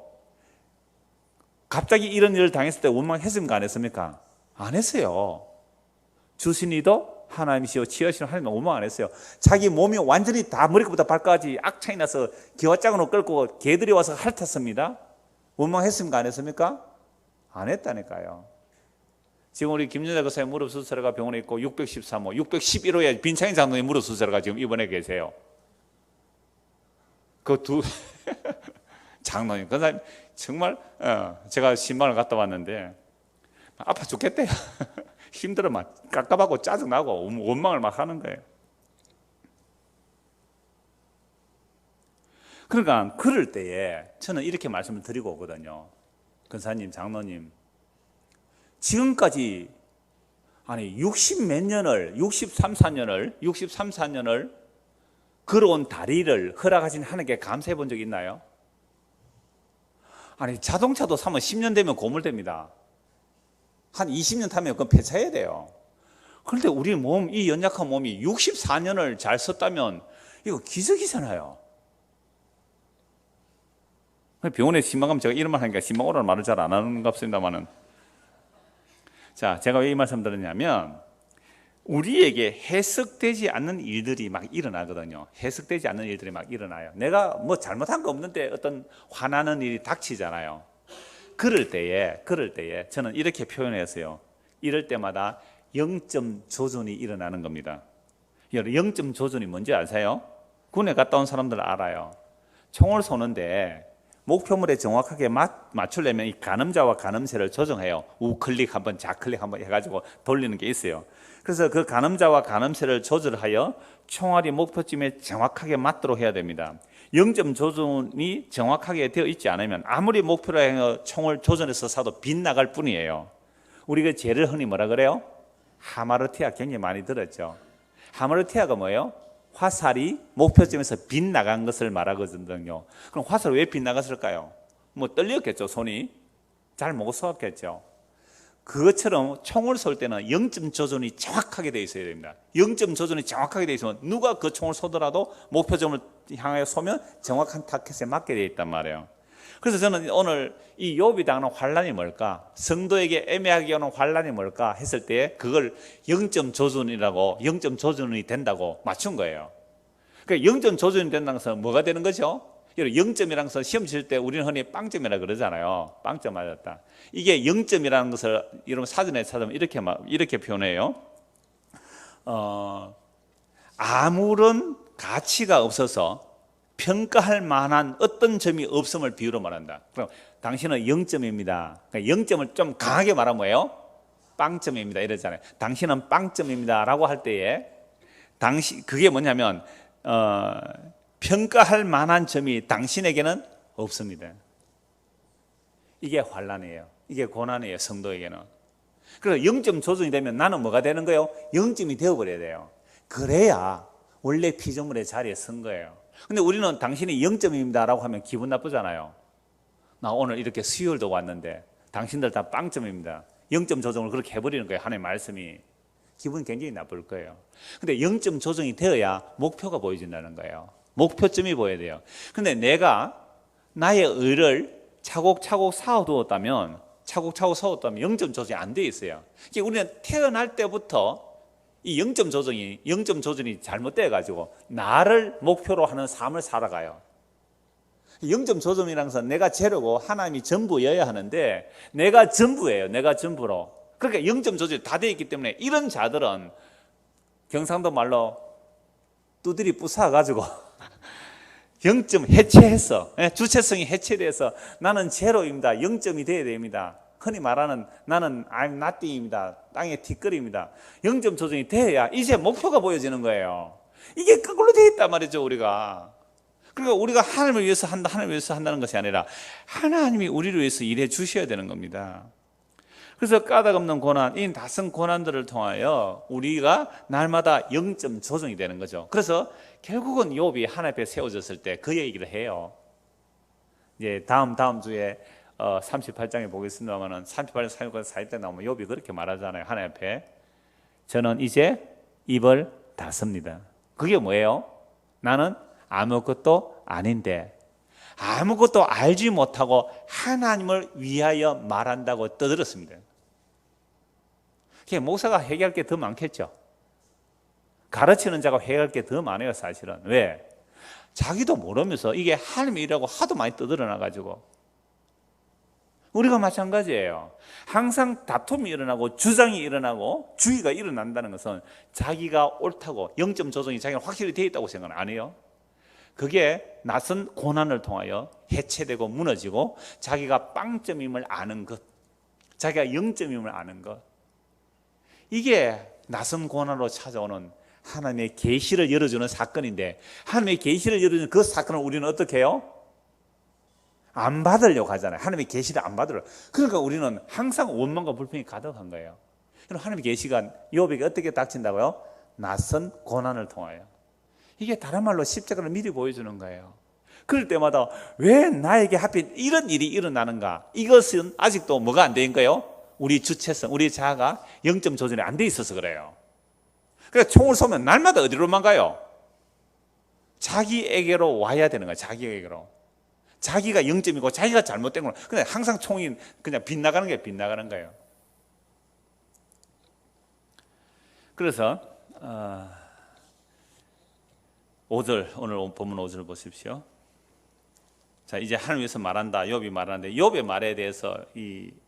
갑자기 이런 일을 당했을 때 원망했습니까? 안 했습니까? 안 했어요. 주신이도 하나님이시오 치하시는 하나님 원망 안 했어요. 자기 몸이 완전히 다 머리부터 발까지 악창이 나서 기와장으로 끌고 개들이 와서 핥았습니다. 원망했습니까? 안 했습니까? 안 했다니까요. 지금 우리 김윤자 교사의 무릎 수술가 병원에 있고 613호, 611호에 빈창희 장로의 무릎 수술가 지금 입원해 계세요. 그 두 장로님, 그 사람 정말 제가 신방을 갔다 왔는데 아파 죽겠대요. 힘들어 막 깝깝하고 짜증나고 원망을 막 하는 거예요. 그러니까 그럴 때에 저는 이렇게 말씀을 드리고 오거든요. 권사님, 장로님, 지금까지 60몇 년을 63, 4년을 걸어온 다리를 허락하신 하나님께 감사해 본 적 있나요? 자동차도 사면 10년 되면 고물됩니다. 한 20년 타면 그건 폐차해야 돼요. 그런데 우리 몸, 이 연약한 몸이 64년을 잘 썼다면 이거 기적이잖아요. 병원에 신방 가면 제가 이런 말 하니까 신방 오라는 말을 잘 안 하는 것 같습니다만은, 자, 제가 왜 이 말씀 드렸냐면 우리에게 해석되지 않는 일들이 막 일어나거든요. 해석되지 않는 일들이 막 일어나요. 내가 뭐 잘못한 거 없는데 어떤 화나는 일이 닥치잖아요. 그럴 때에 저는 이렇게 표현했어요. 이럴 때마다 영점 조준이 일어나는 겁니다. 영점 조준이 뭔지 아세요? 군에 갔다 온 사람들 알아요. 총을 쏘는데 목표물에 정확하게 맞추려면 이 가늠자와 가늠세를 조정해요. 우클릭 한번, 좌클릭 한번 해가지고 돌리는 게 있어요. 그래서 그 가늠자와 가늠세를 조절하여 총알이 목표점에 정확하게 맞도록 해야 됩니다. 영점 조준이 정확하게 되어 있지 않으면 아무리 목표로 해서 총을 조준해서 쏴도 빗나갈 뿐이에요. 우리가 죄를 흔히 뭐라 그래요? 하마르티아 굉장히 많이 들었죠. 하마르티아가 뭐예요? 화살이 목표점에서 빗나간 것을 말하거든요. 그럼 화살이 왜 빗나갔을까요? 뭐 떨렸겠죠. 손이 잘 못 쏘았겠죠. 그것처럼 총을 쏠 때는 영점 조준이 정확하게 되어 있어야 됩니다. 영점 조준이 정확하게 되어 있으면 누가 그 총을 쏘더라도 목표점을 향하여 쏘면 정확한 타켓에 맞게 되어 있단 말이에요. 그래서 저는 오늘 이 욥이 당하는 환란이 뭘까? 성도에게 애매하게 오는 환란이 뭘까? 했을 때 그걸 영점 조준이라고, 영점 조준이 된다고 맞춘 거예요. 그러니까 영점 조준이 된다는 것은 뭐가 되는 거죠? 0점이라는 것은 시험 칠 때 우리는 흔히 빵점이라 그러잖아요. 빵점 맞았다. 이게 0점이라는 것을 여러분 사전에 찾으면 이렇게 표현해요. 아무런 가치가 없어서 평가할 만한 어떤 점이 없음을 비유로 말한다. 그럼 당신은 0점입니다. 그러니까 0점을 좀 강하게 말하면 뭐예요? 빵점입니다. 이러잖아요. 당신은 빵점입니다. 라고 할 때에 그게 뭐냐면 평가할 만한 점이 당신에게는 없습니다. 이게 환란이에요. 이게 고난이에요, 성도에게는. 그래서 0점 조정이 되면 나는 뭐가 되는 거예요? 0점이 되어버려야 돼요. 그래야 원래 피조물의 자리에 선 거예요. 근데 우리는 당신이 0점입니다 라고 하면 기분 나쁘잖아요. 나 오늘 이렇게 수요일도 왔는데 당신들 다 빵점입니다. 0점 조정을 그렇게 해버리는 거예요. 하나님의 말씀이. 기분이 굉장히 나쁠 거예요. 근데 0점 조정이 되어야 목표가 보여진다는 거예요. 목표점이 보여야 돼요. 근데 내가 나의 의를 차곡차곡 쌓아두었다면 0점 조정이 안 돼 있어요. 그러니까 우리는 태어날 때부터 이 0점 조정이 잘못돼 가지고 나를 목표로 하는 삶을 살아가요. 0점 조정이라는 것은 내가 제로고 하나님이 전부여야 하는데 내가 전부예요. 내가 전부로. 그러니까 0점 조정이 다 돼 있기 때문에 이런 자들은 경상도 말로 두드리 부숴 가지고 0점 해체했어. 주체성이 해체돼서 나는 제로입니다. 0점이 돼야 됩니다. 흔히 말하는 나는 I'm nothing입니다. 땅의 티끌입니다. 0점 조정이 돼야 이제 목표가 보여지는 거예요. 이게 그걸로 돼 있단 말이죠, 우리가. 그러니까 우리가 하나님을 위해서 한다, 하나님을 위해서 한다는 것이 아니라 하나님이 우리를 위해서 일해 주셔야 되는 겁니다. 그래서 까닭없는 고난, 이 낯선 고난들을 통하여 우리가 날마다 0점 조정이 되는 거죠. 그래서 결국은 욥이 하나님 앞에 세워졌을 때 그 얘기를 해요. 이제 다음 주에 38장에 보겠습니다만은 38장 3절까지 4절 나오면 욥이 그렇게 말하잖아요. 하나님 앞에 저는 이제 입을 닫습니다. 그게 뭐예요? 나는 아무것도 아닌데 아무것도 알지 못하고 하나님을 위하여 말한다고 떠들었습니다. 목사가 회개할 게 더 많겠죠. 가르치는 자가 회개할 게 더 많아요, 사실은. 왜? 자기도 모르면서 이게 하나님의 일이라고 하도 많이 떠들어놔가지고. 우리가 마찬가지예요. 항상 다툼이 일어나고 주장이 일어나고 주의가 일어난다는 것은 자기가 옳다고 0점 조정이 자기가 확실히 되어 있다고 생각은 안 해요. 그게 낯선 고난을 통하여 해체되고 무너지고 자기가 빵점임을 아는 것, 자기가 0점임을 아는 것, 이게 낯선 고난으로 찾아오는 하나님의 계시를 열어주는 사건인데 하나님의 계시를 열어주는 그 사건을 우리는 어떻게 해요? 안 받으려고 하잖아요. 하나님의 계시를 안 받으려고. 그러니까 우리는 항상 원망과 불평이 가득한 거예요. 하나님의 계시가 욥에게 어떻게 닥친다고요? 낯선 고난을 통하여. 이게 다른 말로 십자가를 미리 보여주는 거예요. 그럴 때마다 왜 나에게 하필 이런 일이 일어나는가? 이것은 아직도 뭐가 안 된 거예요? 우리 주체성, 우리 자아가 0점 조절이 안 돼 있어서 그래요. 그러니까 총을 쏘면 날마다 어디로만 가요? 자기에게로 와야 되는 거예요. 자기에게로. 자기가 0점이고 자기가 잘못된 거는 그냥 항상 총이 그냥 빗나가는 게 빗나가는 거예요. 그래서 5절, 오늘 본문 5절 보십시오. 자, 이제 하나님 위해서 말한다. 욥이 말하는데 욥의 말에 대해서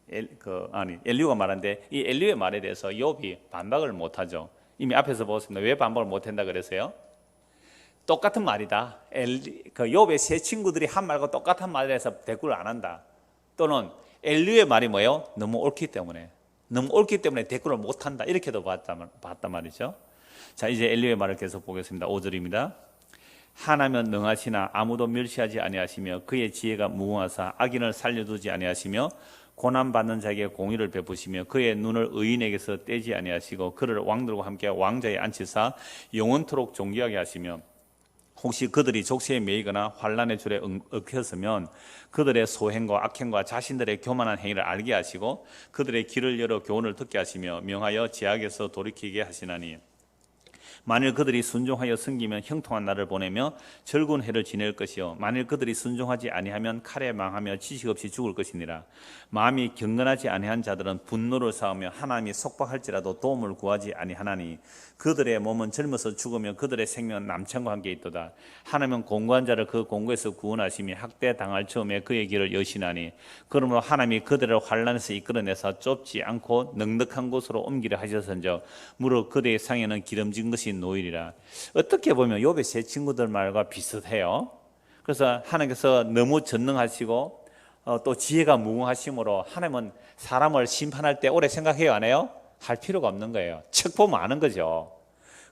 엘리후가 말하는데 이 엘리후의 말에 대해서 욥이 반박을 못 하죠. 이미 앞에서 보았습니다. 왜 반박을 못 한다 그랬어요? 똑같은 말이다. 욥의 세 친구들이 한 말과 똑같은 말에 대해서 대꾸를 안 한다. 또는 엘리후의 말이 뭐예요? 너무 옳기 때문에 대꾸를 못 한다. 이렇게도 봤단 말이죠. 자, 이제 엘리후의 말을 계속 보겠습니다. 5절입니다. 하나면 능하시나 아무도 멸시하지 아니하시며 그의 지혜가 무궁하사 악인을 살려두지 아니하시며 고난받는 자에게 공의를 베푸시며 그의 눈을 의인에게서 떼지 아니하시고 그를 왕들과 함께 왕자에 앉히사 영원토록 존귀하게 하시며 혹시 그들이 족쇄에 매이거나 환난의 줄에 얽혔으면 그들의 소행과 악행과 자신들의 교만한 행위를 알게 하시고 그들의 길을 열어 교훈을 듣게 하시며 명하여 제약에서 돌이키게 하시나니 만일 그들이 순종하여 섬기면 형통한 날을 보내며 즐거운 해를 지낼 것이요 만일 그들이 순종하지 아니하면 칼에 망하며 지식 없이 죽을 것이니라. 마음이 경건하지 아니한 자들은 분노를 쌓으며 하나님이 속박할지라도 도움을 구하지 아니하나니 그들의 몸은 젊어서 죽으며 그들의 생명은 남창과 함께 있도다. 하나님은 공고한 자를 그 공고에서 구원하시며 학대 당할 처음에 그의 길을 여시나니 그러므로 하나님이 그들을 환난에서 이끌어내서 좁지 않고 넉넉한 곳으로 옮기려 하셨은즉 무릇 그들의 상에는 기름진 것이 노일이라. 어떻게 보면 욥의 세 친구들 말과 비슷해요. 그래서 하나님께서 너무 전능하시고 또 지혜가 무궁하심으로 하나님은 사람을 심판할 때 오래 생각해요, 안 해요? 할 필요가 없는 거예요. 척 보면 아는 거죠.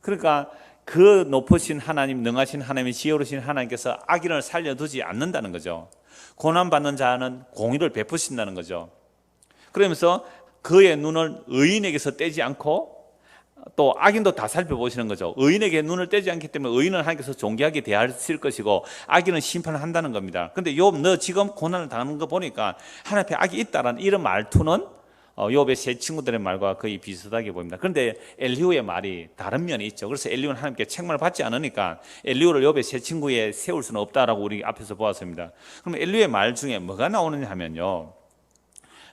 그러니까 그 높으신 하나님, 능하신 하나님이 지혜로우신 하나님께서 악인을 살려두지 않는다는 거죠. 고난받는 자는 공의를 베푸신다는 거죠. 그러면서 그의 눈을 의인에게서 떼지 않고 또 악인도 다 살펴보시는 거죠. 의인에게 눈을 떼지 않기 때문에 의인은 하나님께서 존귀하게 대하실 것이고 악인은 심판을 한다는 겁니다. 그런데 욥, 너 지금 고난을 당하는 거 보니까 하나님 앞에 악이 있다라는 이런 말투는 욥의 세 친구들의 말과 거의 비슷하게 보입니다. 그런데 엘리후의 말이 다른 면이 있죠. 그래서 엘리후는 하나님께 책망을 받지 않으니까 엘리후를 욥의 세 친구에 세울 수는 없다라고 우리 앞에서 보았습니다. 그럼 엘리후의 말 중에 뭐가 나오느냐 하면요,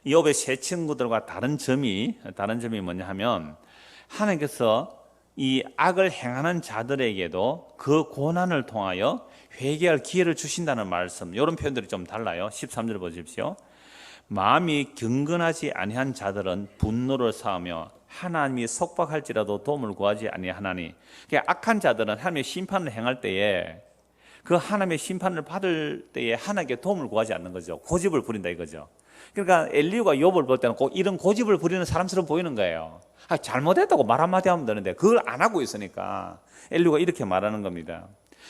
욥의 세 친구들과 다른 점이 뭐냐 하면 하나님께서 이 악을 행하는 자들에게도 그 고난을 통하여 회개할 기회를 주신다는 말씀, 이런 표현들이 좀 달라요. 13절 보십시오. 마음이 경건하지 아니한 자들은 분노를 쌓으며 하나님이 속박할지라도 도움을 구하지 아니하나니, 그러니까 악한 자들은 하나님의 심판을 행할 때에 그 하나님의 심판을 받을 때에 하나님께 도움을 구하지 않는 거죠. 고집을 부린다 이거죠. 그러니까 엘리후가 욥을 볼 때는 꼭 이런 고집을 부리는 사람처럼 보이는 거예요. 잘못했다고 말 한마디 하면 되는데 그걸 안 하고 있으니까 엘리후가 이렇게 말하는 겁니다.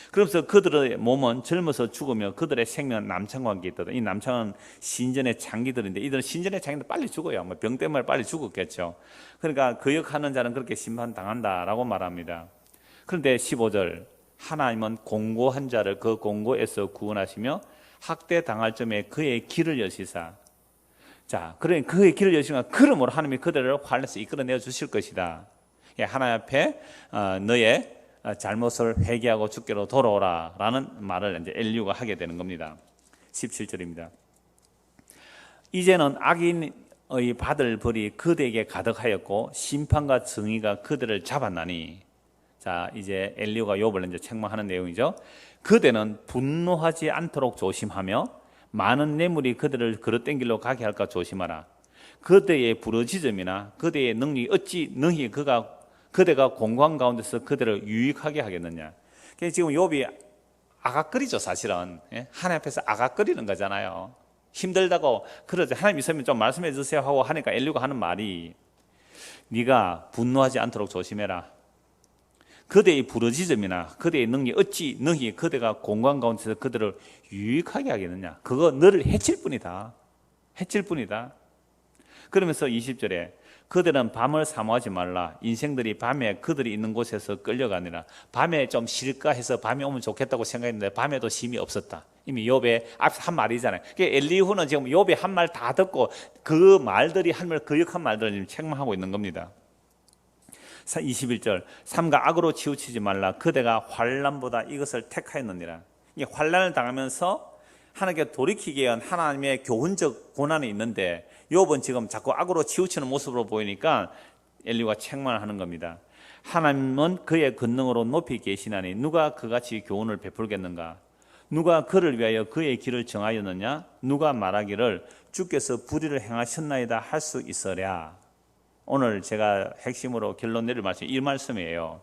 그러면서 그들의 몸은 젊어서 죽으며 그들의 생명은 남창과 함께 있다. 이 남창은 신전의 장기들인데 이들은 신전의 장기들 빨리 죽어요. 병 때문에 빨리 죽었겠죠. 그러니까 거역하는 자는 그렇게 심판당한다라고 말합니다. 그런데 15절, 하나님은 공고한 자를 그 공고에서 구원하시며 학대당할 점에 그의 길을 여시사. 자, 그러니 그의 길을 여시면 그러므로 하나님이 그들을 환란에서 이끌어내어 주실 것이다. 하나님 앞에 너의 잘못을 회개하고 주께로 돌아오라 라는 말을 이제 엘리후가 하게 되는 겁니다. 17절입니다. 이제는 악인의 받을 벌이 그들에게 가득하였고 심판과 정의가 그들을 잡았나니. 자, 이제 엘리후가 욥을 이제 책망하는 내용이죠. 그대는 분노하지 않도록 조심하며 많은 뇌물이 그들을 그릇된 길로 가게 할까 조심하라. 그대의 부르짖음이나 그대의 능력이 어찌 능히 그대가 공고한 가운데서 그대를 유익하게 하겠느냐. 지금 욥이 아각거리죠, 사실은. 하나님 앞에서 아각거리는 거잖아요. 힘들다고 그러죠. 하나님 있으면 좀 말씀해 주세요 하고 하니까 엘리후가 하는 말이, 네가 분노하지 않도록 조심해라. 그대의 부르짖음이나 그대의 능력이 어찌 능히 그대가 공고한 가운데서 그들을 유익하게 하겠느냐. 그거 너를 해칠 뿐이다. 해칠 뿐이다. 그러면서 20절에 그들은 밤을 사모하지 말라. 인생들이 밤에 그들이 있는 곳에서 끌려가니라. 밤에 좀 쉴까 해서 밤에 오면 좋겠다고 생각했는데 밤에도 힘이 없었다. 이미 욥의 앞 한 말이잖아요. 엘리후는 지금 욥의 한 말 다 듣고 그 말들이 한 말 거역한 말들을 지금 책망하고 있는 겁니다. 21절, 삼가 악으로 치우치지 말라. 그대가 환난보다 이것을 택하였느니라. 이 환난을 당하면서 하나님께 돌이키기 위한 하나님의 교훈적 고난이 있는데 욥은 지금 자꾸 악으로 치우치는 모습으로 보이니까 엘리후가 책망을 하는 겁니다. 하나님은 그의 권능으로 높이 계시나니 누가 그같이 교훈을 베풀겠는가. 누가 그를 위하여 그의 길을 정하였느냐. 누가 말하기를 주께서 불의를 행하셨나이다 할 수 있으랴. 오늘 제가 핵심으로 결론 내릴 말씀이 이 말씀이에요.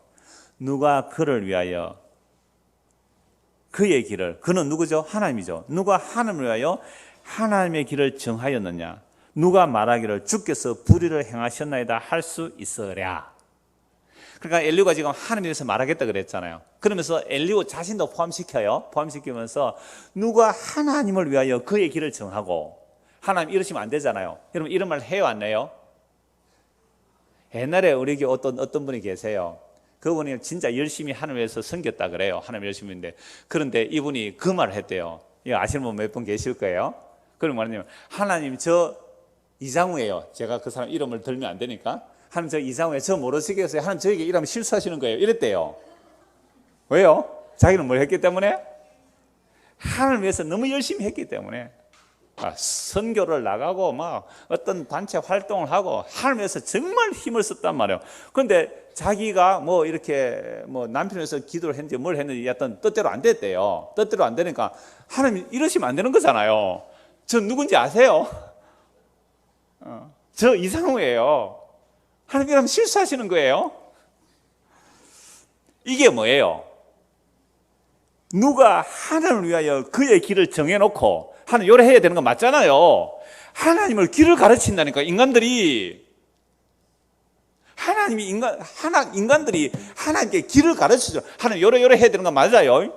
누가 그를 위하여 그의 길을, 그는 누구죠? 하나님이죠. 누가 하나님을 위하여 하나님의 길을 정하였느냐. 누가 말하기를 주께서 불의를 행하셨나이다 할 수 있으랴. 그러니까 엘리후가 지금 하나님에 대해서 말하겠다 그랬잖아요. 그러면서 엘리후 자신도 포함시켜요. 포함시키면서 누가 하나님을 위하여 그의 길을 정하고, 하나님 이러시면 안 되잖아요. 여러분 이런 말 해요 안 해요? 옛날에 우리 교회 어떤 분이 계세요. 그분이 진짜 열심히 하나님 위해서 섬겼다 그래요. 하나님 열심히인데, 그런데 이분이 그 말을 했대요. 이거 아시는 분 몇 분 계실 거예요. 그런 말이냐면, 하나님 저 이상우예요. 제가 그 사람 이름을 들면 안 되니까. 하나님 저 이상우예요. 저 모르시게 해서 하나님 저에게 이러면 실수하시는 거예요. 이랬대요. 왜요? 자기는 뭘 했기 때문에? 하나님 위해서 너무 열심히 했기 때문에. 선교를 나가고 막 어떤 단체 활동을 하고 하나님 위해서 정말 힘을 썼단 말이에요. 그런데 자기가 뭐 이렇게 뭐 남편을 위해서 기도를 했는지 뭘 했는지 어떤 뜻대로 안 됐대요. 뜻대로 안 되니까 하나님 이러시면 안 되는 거잖아요. 저 누군지 아세요? 저 이상우예요. 하나님 이러면 실수하시는 거예요. 이게 뭐예요? 누가 하나님을 위하여 그의 길을 정해놓고 하나님 요래 해야 되는 거 맞잖아요. 하나님을 길을 가르친다니까. 인간들이 하나님이 인간들이 하나님께 길을 가르쳐줘. 하나님 요래 해야 되는 거 맞아요.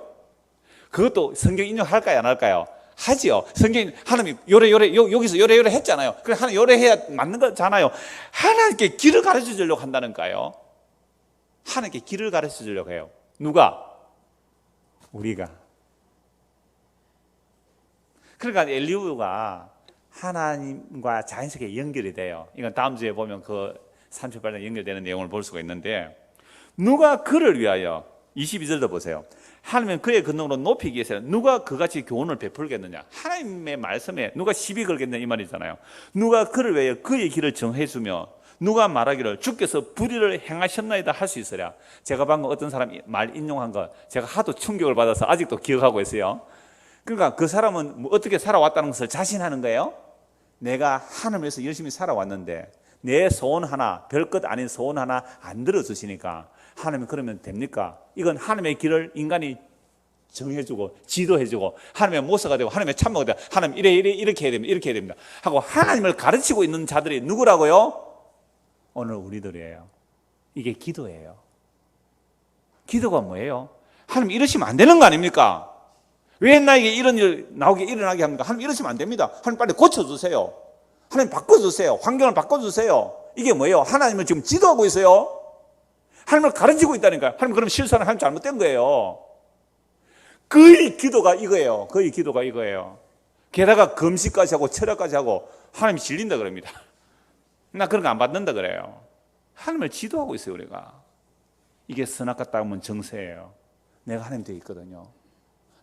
그것도 성경 인용할까요, 안 할까요? 하지요. 성경 하나님 여기서 요래 했잖아요. 그래 하나님 요래 해야 맞는 거잖아요. 하나님께 길을 가르쳐 주려고 한다는가요? 하나님께 길을 가르쳐 주려고 해요. 누가? 우리가. 그러니까 엘리후가 하나님과 자연스럽게 연결이 돼요. 이건 다음 주에 보면 그 38장 연결되는 내용을 볼 수가 있는데, 누가 그를 위하여 22절도 보세요. 하나님은 그의 근능으로 높이기 위해서 누가 그같이 교훈을 베풀겠느냐. 하나님의 말씀에 누가 시비 걸겠느냐 이 말이잖아요. 누가 그를 위하여 그의 길을 정해주며 누가 말하기를 주께서 불의를 행하셨나이다 할 수 있으랴. 제가 방금 어떤 사람이 말 인용한 거 제가 하도 충격을 받아서 아직도 기억하고 있어요. 그러니까 그 사람은 뭐 어떻게 살아왔다는 것을 자신하는 거예요. 내가 하나님에서 열심히 살아왔는데 내 소원 하나, 별것 아닌 소원 하나 안 들어주시니까 하나님 그러면 됩니까? 이건 하나님의 길을 인간이 정해주고 지도해주고 하나님의 모사가 되고 하나님의 참모가 되고 하나님 이렇게 해야 됩니다. 이렇게 해야 됩니다. 하고 하나님을 가르치고 있는 자들이 누구라고요? 오늘 우리들이에요. 이게 기도예요. 기도가 뭐예요? 하나님 이러시면 안 되는 거 아닙니까? 왜 나에게 이런 일 일어나게 합니까? 하나님 이러시면 안 됩니다. 하나님 빨리 고쳐주세요. 하나님 바꿔주세요. 환경을 바꿔주세요. 이게 뭐예요? 하나님을 지금 지도하고 있어요. 하나님을 가르치고 있다니까요. 하나님 그럼 실수는 하나님 잘못된 거예요. 그의 기도가 이거예요. 그의 기도가 이거예요. 게다가 금식까지 하고 철학까지 하고 하나님이 질린다 그럽니다. 나 그런 거 안 받는다 그래요. 하나님을 지도하고 있어요 우리가. 이게 선악 같다 하면 정세예요. 내가 하나님 되어 있거든요.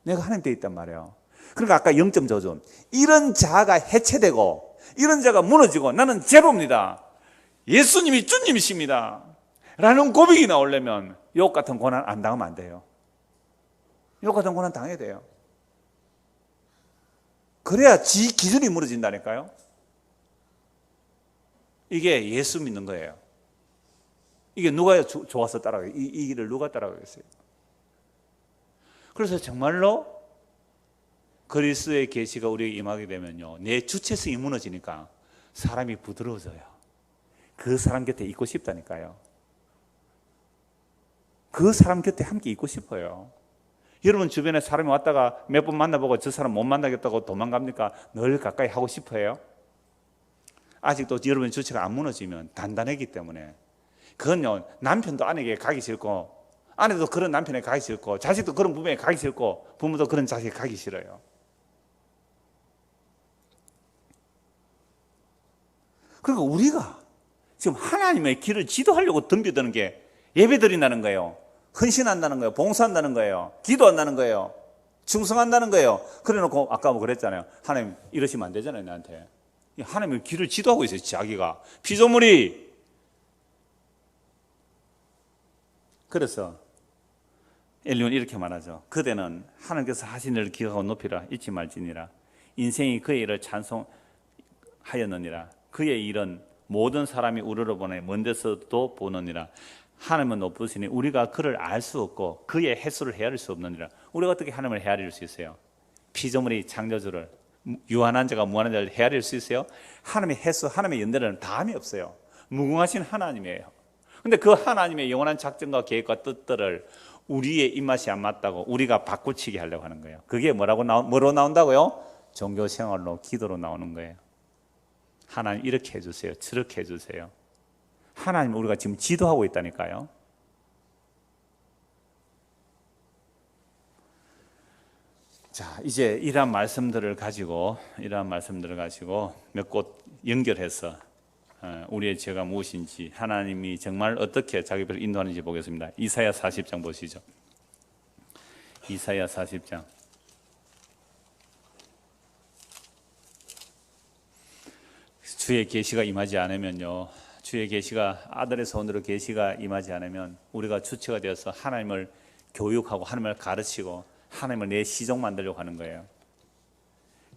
내가 하나님 되어 있단 말이에요. 그러니까 아까 0.저준 이런 자가 해체되고 이런 자가 무너지고 나는 제로입니다. 예수님이 주님이십니다 라는 고백이 나오려면 욕 같은 고난 안 당하면 안 돼요. 욕 같은 고난 당해야 돼요. 그래야 지 기준이 무너진다니까요. 이게 예수 믿는 거예요. 이게 누가 좋아서 따라가요? 이 길을 누가 따라가겠어요? 그래서 정말로 그리스도의 계시가 우리에게 임하게 되면요, 내 주체성이 무너지니까 사람이 부드러워져요. 그 사람 곁에 있고 싶다니까요. 그 사람 곁에 함께 있고 싶어요. 여러분 주변에 사람이 왔다가 몇 번 만나보고 저 사람 못 만나겠다고 도망갑니까? 늘 가까이 하고 싶어요. 아직도 여러분 주체가 안 무너지면 단단하기 때문에. 그건요, 남편도 아내에게 가기 싫고 아내도 그런 남편에게 가기 싫고 자식도 그런 부모에게 가기 싫고 부모도 그런 자식에게 가기 싫어요. 그러니까 우리가 지금 하나님의 길을 지도하려고 덤벼드는 게 예배드린다는 거예요. 헌신한다는 거예요. 봉사한다는 거예요. 기도한다는 거예요. 충성한다는 거예요. 그래 놓고 아까 뭐 그랬잖아요. 하나님 이러시면 안 되잖아요 나한테. 하나님의 길을 지도하고 있어요 자기가. 피조물이. 그래서 엘리야는 이렇게 말하죠. 그대는 하나님께서 하신 일을 기억하고 높이라. 잊지 말지니라. 인생이 그의 일을 찬송하였느니라. 그의 일은 모든 사람이 우러러보내 먼 데서도 보느니라. 하나님은 높으시니 우리가 그를 알 수 없고 그의 횟수를 헤아릴 수 없느니라. 우리가 어떻게 하나님을 헤아릴 수 있어요? 피조물이 창조주를, 유한한 자가 무한한 자를 헤아릴 수 있어요? 하나님의 횟수, 하나님의 연대는 다함이 없어요. 무궁하신 하나님이에요. 근데 그 하나님의 영원한 작전과 계획과 뜻들을 우리의 입맛이 안 맞다고 우리가 바꾸치게 하려고 하는 거예요. 그게 뭐로 나온다고요? 종교 생활로, 기도로 나오는 거예요. 하나님 이렇게 해주세요. 저렇게 해주세요. 하나님 우리가 지금 지도하고 있다니까요. 자, 이제 이러한 말씀들을 가지고 몇 곳 연결해서 우리의 죄가 무엇인지, 하나님이 정말 어떻게 자기 별을 인도하는지 보겠습니다. 이사야 40장 보시죠. 이사야 40장. 주의 계시가 임하지 않으면요, 주의 계시가, 아들의 손으로 계시가 임하지 않으면 우리가 주체가 되어서 하나님을 교육하고 하나님을 가르치고 하나님을 내 시종 만들려고 하는 거예요.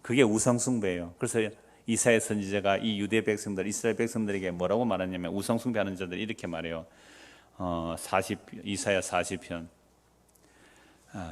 그게 우상숭배예요. 그래서 이사야 선지자가 이 유대 백성들, 이스라엘 백성들에게 뭐라고 말하냐면, 우상숭배하는 자들이 이렇게 말해요. 이사야 40편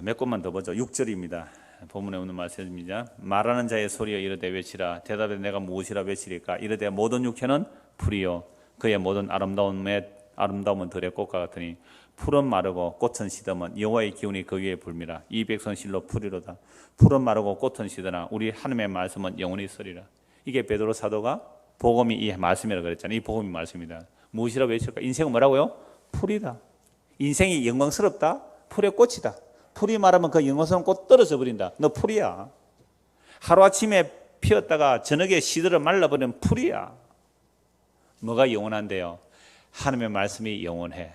몇 곳만 더 보죠. 6절입니다. 본문에 오는 말씀입니다. 말하는 자의 소리여 이르되 외치라. 대답에 내가 무엇이라 외치리까? 이르되 모든 육체는 풀이요 그의 모든 아름다움에 아름다움은 들의 꽃과 같으니 풀은 마르고 꽃은 시들면 여호와의 기운이 그 위에 불미라. 이 백성 실로 풀이로다. 풀은 마르고 꽃은 시드나 우리 하나님의 말씀은 영원히 있으리라. 이게 베드로 사도가 복음이 이 말씀이라고 그랬잖아요. 이 복음이 말씀이다. 무엇이라고 외칠까? 인생은 뭐라고요? 풀이다. 인생이 영광스럽다? 풀의 꽃이다. 풀이 마르면 그 영광스러운 꽃 떨어져 버린다. 너 풀이야. 하루아침에 피었다가 저녁에 시들어 말라버리는 풀이야. 뭐가 영원한데요? 하나님의 말씀이 영원해.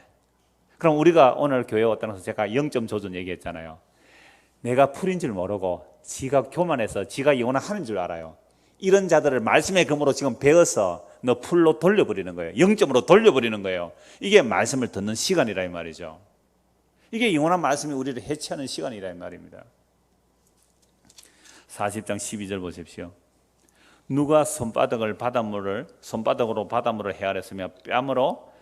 그럼 우리가 오늘 교회에 왔다고 해서 제가 0점 조준 얘기했잖아요. 내가 풀인 줄 모르고 지가 교만해서 지가 영원한 하나님인 줄 알아요. 이런 자들을 말씀의 검으로 지금 베어서 너 풀로 돌려버리는 거예요. 0점으로 돌려버리는 거예요. 이게 말씀을 듣는 시간이라 이 말이죠. 이게 영원한 말씀이 우리를 해체하는 시간이라 이 말입니다. 40장 12절 보십시오. 누가 손바닥으로 바닷물을 헤아렸으며 뺨으로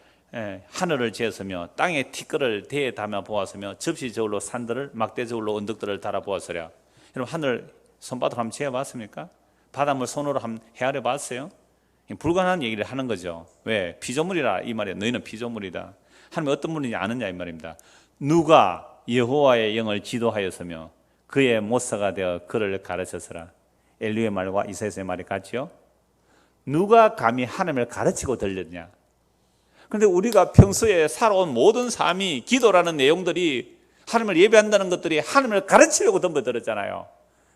하늘을 재었으며 땅에 티끌을 대에 담아 보았으며 접시 저울로 산들을 막대 저울로 언덕들을 달아 보았으랴. 여러분 하늘 손바닥으로 한번 재어봤습니까? 바닷물 손으로 한번 헤아려 봤어요? 불가능한 얘기를 하는 거죠. 왜? 피조물이라 이 말이에요. 너희는 피조물이다. 하나님 어떤 분인지 아느냐 이 말입니다. 누가 여호와의 영을 지도하였으며 그의 모사가 되어 그를 가르쳤으라. 엘리의 말과 이사야의 말이 같지요? 누가 감히 하나님을 가르치고 들렸냐? 그런데 우리가 평소에 살아온 모든 삶이 기도라는 내용들이 하나님을 예배한다는 것들이 하나님을 가르치려고 덤벼들었잖아요.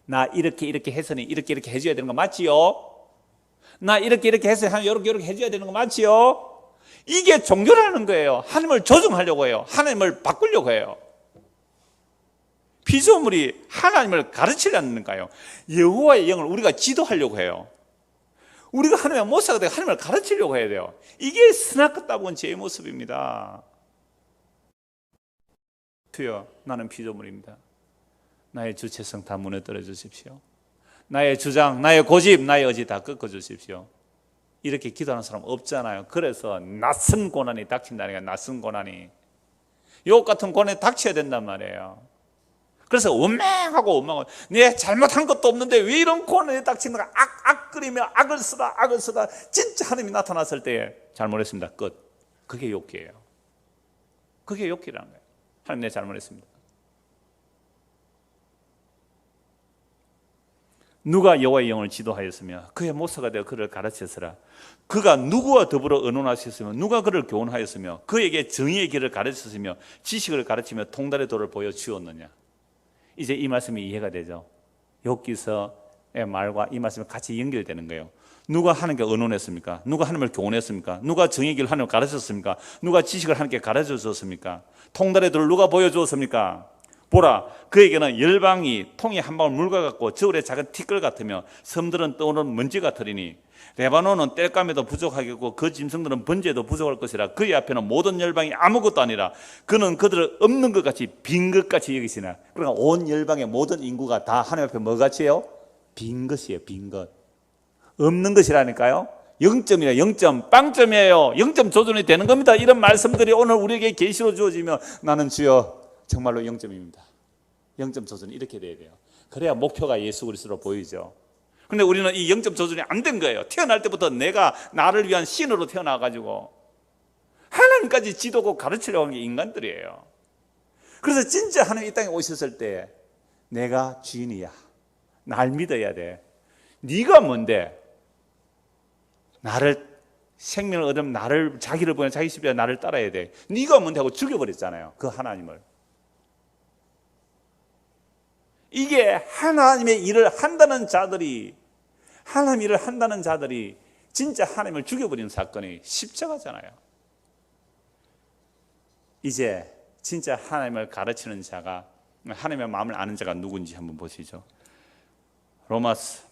나 이렇게 했으니 이렇게 해줘야 되는 거 맞지요? 나 이렇게 해서 하나님 이렇게 해줘야 되는 거 맞지요? 이게 종교라는 거예요. 하나님을 조종하려고 해요. 하나님을 바꾸려고 해요. 피조물이 하나님을 가르치려는 거예요. 여호와의 영을 우리가 지도하려고 해요. 우리가 하나님의 모사가 되고 하나님을 가르치려고 해야 돼요. 이게 스나크다본 제 모습입니다. 주여, 나는 피조물입니다. 나의 주체성 다 무너뜨려 주십시오. 나의 주장, 나의 고집, 나의 의지 다 꺾어 주십시오. 이렇게 기도하는 사람 없잖아요. 그래서 낯선 고난이 닥친다니까. 낯선 고난이 요 같은 고난이 닥쳐야 된단 말이에요. 그래서 원망하고 내 잘못한 것도 없는데 왜 이런 고난이 닥치는가. 악거리며 악을 쓰다 진짜 하나님이 나타났을 때 잘못했습니다. 끝. 그게 욕기예요. 그게 욕기라는 거예요. 하나님 내 잘못했습니다. 누가 여호와의 영을 지도하였으며 그의 모사가 되어 그를 가르쳤으라. 그가 누구와 더불어 의논하셨으며 누가 그를 교훈하였으며 그에게 정의의 길을 가르쳤으며 지식을 가르치며 통달의 도를 보여주었느냐. 이제 이 말씀이 이해가 되죠. 욥기서의 말과 이 말씀이 같이 연결되는 거예요. 누가 하나님께 의논했습니까? 누가 하나님을 교훈했습니까? 누가 정의의 길을 하나님을 가르쳤습니까? 누가 지식을 하나님께 가르쳐 주었습니까? 통달의 도를 누가 보여주었습니까? 보라, 그에게는 열방이 통이 한 방울 물과 같고 저울의 작은 티끌 같으며 섬들은 떠오르는 먼지 같으리니 레바논은 땔감에도 부족하겠고 그 짐승들은 번제에도 부족할 것이라. 그의 앞에는 모든 열방이 아무것도 아니라 그는 그들을 없는 것 같이 빈 것 같이 여기시나. 그러니까 온 열방의 모든 인구가 다 하나님 앞에 뭐 같이요? 빈 것이에요. 빈 것. 없는 것이라니까요. 0점이에요. 0점. 빵점이에요. 0점 조준이 되는 겁니다. 이런 말씀들이 오늘 우리에게 계시로 주어지면 나는 주여 정말로 0점입니다. 0점 조준이 이렇게 돼야 돼요. 그래야 목표가 예수 그리스도로 보이죠. 근데 우리는 이 0점 조준이 안 된 거예요. 태어날 때부터 내가 나를 위한 신으로 태어나가지고 하나님까지 지도고 가르치려고 하는 게 인간들이에요. 그래서 진짜 하나님 이 땅에 오셨을 때 내가 주인이야. 날 믿어야 돼. 네가 뭔데? 나를 생명을 얻으면 나를 자기를 보내 자기 십자가 나를 따라야 돼. 네가 뭔데 하고 죽여버렸잖아요. 그 하나님을. 이게 하나님의 일을 한다는 자들이 하나님 일을 한다는 자들이 진짜 하나님을 죽여버리는 사건이 십자가잖아요. 이제 진짜 하나님을 가르치는 자가 하나님의 마음을 아는 자가 누군지 한번 보시죠. 로마서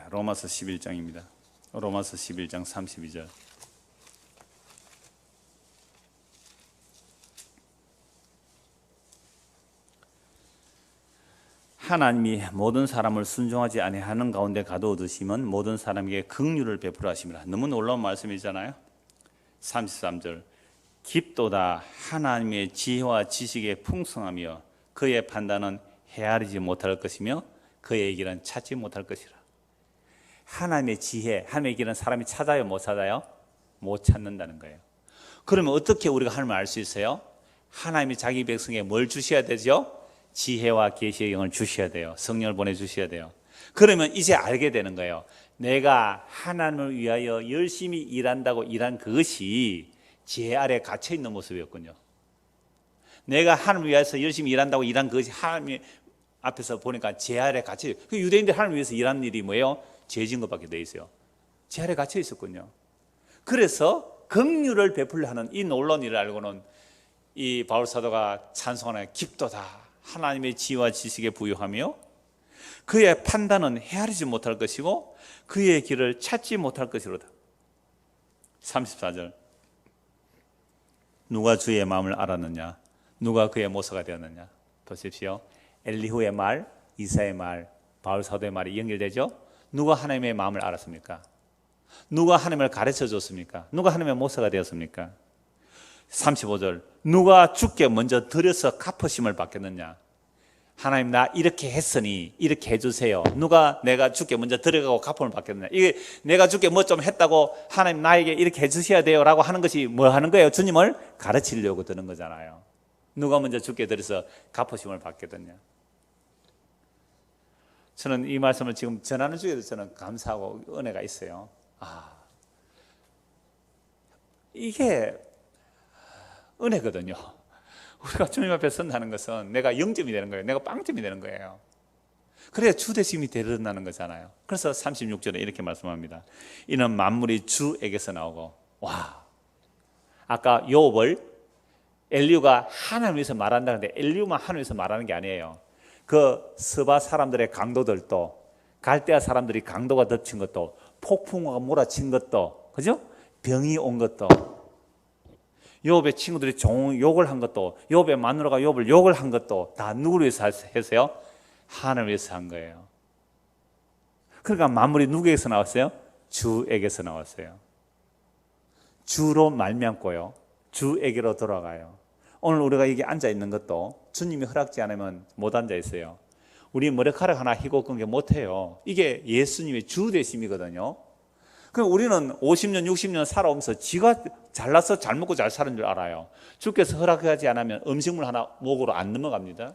11장입니다. 로마서 11장 32절. 하나님이 모든 사람을 순종하지 아니하는 가운데 가두어두시면 모든 사람에게 긍휼을 베풀어 하심이라. 너무 놀라운 말씀이잖아요. 33절. 깊도다 하나님의 지혜와 지식의 풍성하며 그의 판단은 헤아리지 못할 것이며 그의 길은 찾지 못할 것이라. 하나님의 지혜, 하나님의 길은 사람이 찾아요, 못 찾아요? 못 찾는다는 거예요. 그러면 어떻게 우리가 하나님을 알 수 있어요? 하나님이 자기 백성에게 뭘 주셔야 되죠? 지혜와 계시의 영을 주셔야 돼요. 성령을 보내주셔야 돼요. 그러면 이제 알게 되는 거예요. 내가 하나님을 위하여 열심히 일한다고 일한 그것이 지혜 아래 갇혀 있는 모습이었군요. 내가 하나님을 위해서 열심히 일한다고 일한 그것이 하나님 앞에서 보니까 지혜 아래 갇혀 있어요. 유대인들 하나님을 위해서 일하는 일이 뭐예요? 죄 지은 것밖에 돼 있어요. 지혜 아래 갇혀 있었군요. 그래서 긍휼을 베풀려 하는 이 놀라운 일을 알고는 이 바울 사도가 찬송하는 깊도다. 하나님의 지혜와 지식에 부유하며 그의 판단은 헤아리지 못할 것이고 그의 길을 찾지 못할 것이로다. 34절. 누가 주의 마음을 알았느냐? 누가 그의 모서가 되었느냐? 보십시오. 엘리후의 말, 이사의 말, 바울 사도의 말이 연결되죠? 누가 하나님의 마음을 알았습니까? 누가 하나님을 가르쳐 줬습니까? 누가 하나님의 모서가 되었습니까? 35절. 누가 주께 먼저 드려서 갚으심을 받겠느냐? 하나님 나 이렇게 했으니 이렇게 해주세요. 누가 내가 주께 먼저 드려가고 갚음을 받겠느냐? 이게 내가 주께 뭐 좀 했다고 하나님 나에게 이렇게 해주셔야 돼요 라고 하는 것이 뭐 하는 거예요? 주님을 가르치려고 드는 거잖아요. 누가 먼저 주께 드려서 갚으심을 받겠느냐? 저는 이 말씀을 지금 전하는 중에도 저는 감사하고 은혜가 있어요. 이게 은혜거든요. 우리가 주님 앞에 선다는 것은 내가 0점이 되는 거예요. 내가 빵점이 되는 거예요. 그래야 주되심이 드러나는 거잖아요. 그래서 36절에 이렇게 말씀합니다. 이는 만물이 주에게서 나오고. 와, 아까 욥을 엘리후가 하나님을 위해서 말한다는데 엘리후만 하나님을 위해서 말하는 게 아니에요. 그 스바 사람들의 강도들도, 갈대아 사람들이 강도가 덮친 것도, 폭풍우가 몰아친 것도, 그죠? 병이 온 것도, 욥의 친구들이 욕을 한 것도, 욥의 마누라가 욥을 욕을 한 것도 다 누구를 위해서 했어요? 하나님을 위해서 한 거예요. 그러니까 만물이 누구에게서 나왔어요? 주에게서 나왔어요. 주로 말미암고요, 주에게로 돌아가요. 오늘 우리가 여기 앉아 있는 것도 주님이 허락지 않으면 못 앉아 있어요. 우리 머리카락 하나 희고 끈 게 못해요. 이게 예수님의 주 되심이거든요. 그럼 우리는 50년, 60년 살아오면서 지가 잘나서 잘 먹고 잘 사는 줄 알아요. 주께서 허락하지 않으면 음식물 하나 목으로 안 넘어갑니다.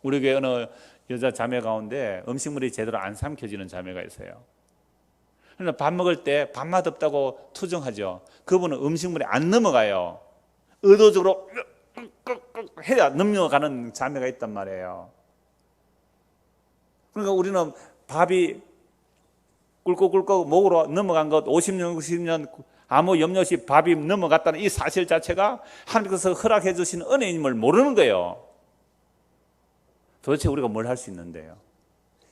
우리 교회 어느 여자 자매 가운데 음식물이 제대로 안 삼켜지는 자매가 있어요. 그러나 밥 먹을 때 밥맛 없다고 투정하죠. 그분은 음식물이 안 넘어가요. 의도적으로 해야 넘어가는 자매가 있단 말이에요. 그러니까 우리는 밥이 꿀꺽꿀꺽 목으로 넘어간 것 50년, 60년 아무 염려 없이 밥이 넘어갔다는 이 사실 자체가 하나님께서 허락해 주신 은혜임을 모르는 거예요. 도대체 우리가 뭘 할 수 있는데요?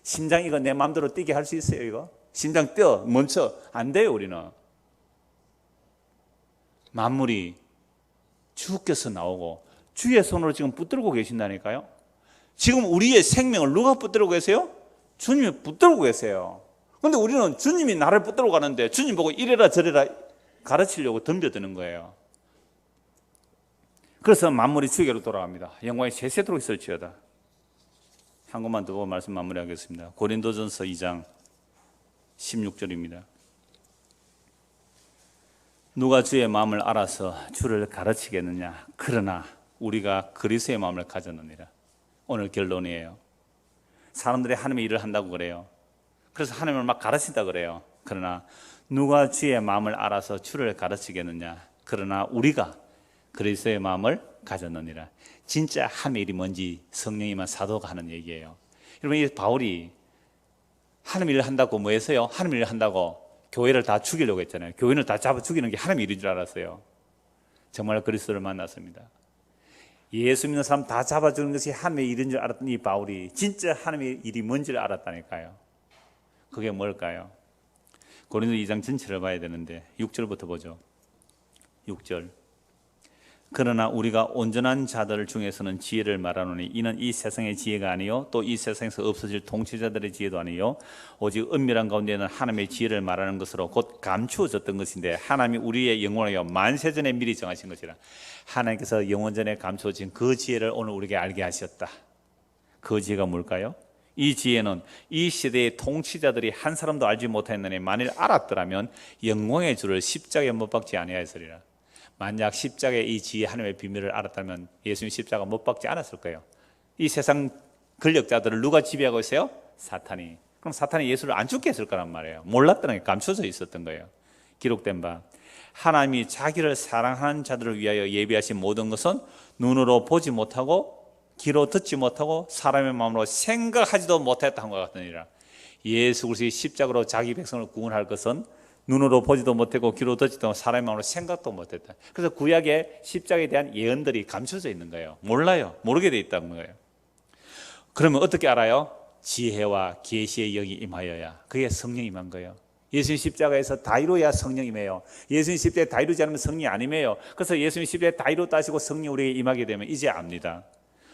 심장 이거 내 마음대로 뛰게 할 수 있어요? 이거? 심장 뛰어 멈춰 안 돼요. 우리는 만물이 주께서 나오고 주의 손으로 지금 붙들고 계신다니까요. 지금 우리의 생명을 누가 붙들고 계세요? 주님이 붙들고 계세요. 그런데 우리는 주님이 나를 붙들고 가는데 주님 보고 이래라 저래라 가르치려고 덤벼드는 거예요. 그래서 만물이 주에게로 돌아갑니다. 영광이 세세토록 있을지어다. 한 것만 더 보고 말씀 마무리하겠습니다. 고린도전서 2장 16절입니다. 누가 주의 마음을 알아서 주를 가르치겠느냐? 그러나 우리가 그리스도의 마음을 가졌느니라. 오늘 결론이에요. 사람들이 하나님의 일을 한다고 그래요. 그래서 하나님을 막 가르친다 그래요. 그러나 누가 주의 마음을 알아서 주를 가르치겠느냐? 그러나 우리가 그리스도의 마음을 가졌느니라. 진짜 하나님의 일이 뭔지 성령이만 사도가 하는 얘기예요. 여러분, 이 바울이 하나님 일을 한다고 뭐 했어요? 하나님 일을 한다고 교회를 다 죽이려고 했잖아요. 교회를 다 잡아 죽이는 게 하나님의 일인 줄 알았어요. 정말 그리스도를 만났습니다. 예수 믿는 사람 다 잡아 죽이는 것이 하나님의 일인 줄 알았던 이 바울이 진짜 하나님의 일이 뭔지를 알았다니까요. 그게 뭘까요? 고린도 2장 전체를 봐야 되는데 6절부터 보죠. 6절. 그러나 우리가 온전한 자들 중에서는 지혜를 말하노니 이는 이 세상의 지혜가 아니요 또 이 세상에서 없어질 통치자들의 지혜도 아니요 오직 은밀한 가운데는 하나님의 지혜를 말하는 것으로 곧 감추어졌던 것인데 하나님이 우리의 영혼을 만세전에 미리 정하신 것이라. 하나님께서 영원전에 감추어진 그 지혜를 오늘 우리에게 알게 하셨다. 그 지혜가 뭘까요? 이 지혜는 이 시대의 통치자들이 한 사람도 알지 못했느니 만일 알았더라면 영광의 주를 십자가에 못 박지 아니하였으리라. 만약 십자가의 이 지혜 하나님의 비밀을 알았다면 예수님 십자가 못 박지 않았을 거예요. 이 세상 권력자들을 누가 지배하고 있어요? 사탄이. 그럼 사탄이 예수를 안 죽게 했을 거란 말이에요. 몰랐다는 게 감춰져 있었던 거예요. 기록된 바 하나님이 자기를 사랑하는 자들을 위하여 예비하신 모든 것은 눈으로 보지 못하고 귀로 듣지 못하고 사람의 마음으로 생각하지도 못했다 한 것 같으니라. 예수 그리스도의 십자가로 자기 백성을 구원할 것은 눈으로 보지도 못했고 귀로 듣지도 못하고 사람의 마음으로 생각도 못했다. 그래서 구약의 십자가에 대한 예언들이 감춰져 있는 거예요. 몰라요. 모르게 돼 있다는 거예요. 그러면 어떻게 알아요? 지혜와 계시의 영이 임하여야. 그게 성령이 임한 거예요. 예수님 십자가에서 다 이루어야 성령이 임해요. 예수님 십자가에 다 이루지 않으면 성령이 안 임해요. 그래서 예수님 십자가에 다 이루었다시고 성령이 우리에게 임하게 되면 이제 압니다.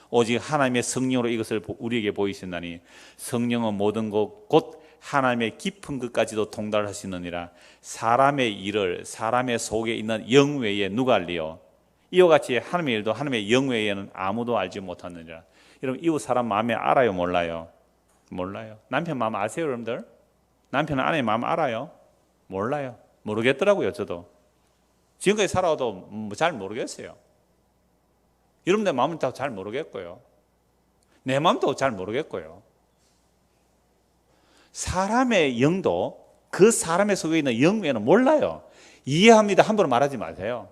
오직 하나님의 성령으로 이것을 우리에게 보이신다니 성령은 모든 것 곧 하나님의 깊은 것까지도 통달하시느니라. 사람의 일을 사람의 속에 있는 영 외에 누가 알리요? 이와 같이 하나님의 일도 하나님의 영 외에는 아무도 알지 못하느니라. 여러분 이웃 사람 마음에 알아요? 몰라요? 몰라요. 남편 마음 아세요 여러분들? 남편은 아내 마음 알아요? 몰라요. 모르겠더라고요. 저도 지금까지 살아도 잘 모르겠어요. 여러분들 마음은 다 잘 모르겠고요. 내 마음도 잘 모르겠고요. 사람의 영도 그 사람의 속에 있는 영 외에는 몰라요. 이해합니다 함부로 말하지 마세요.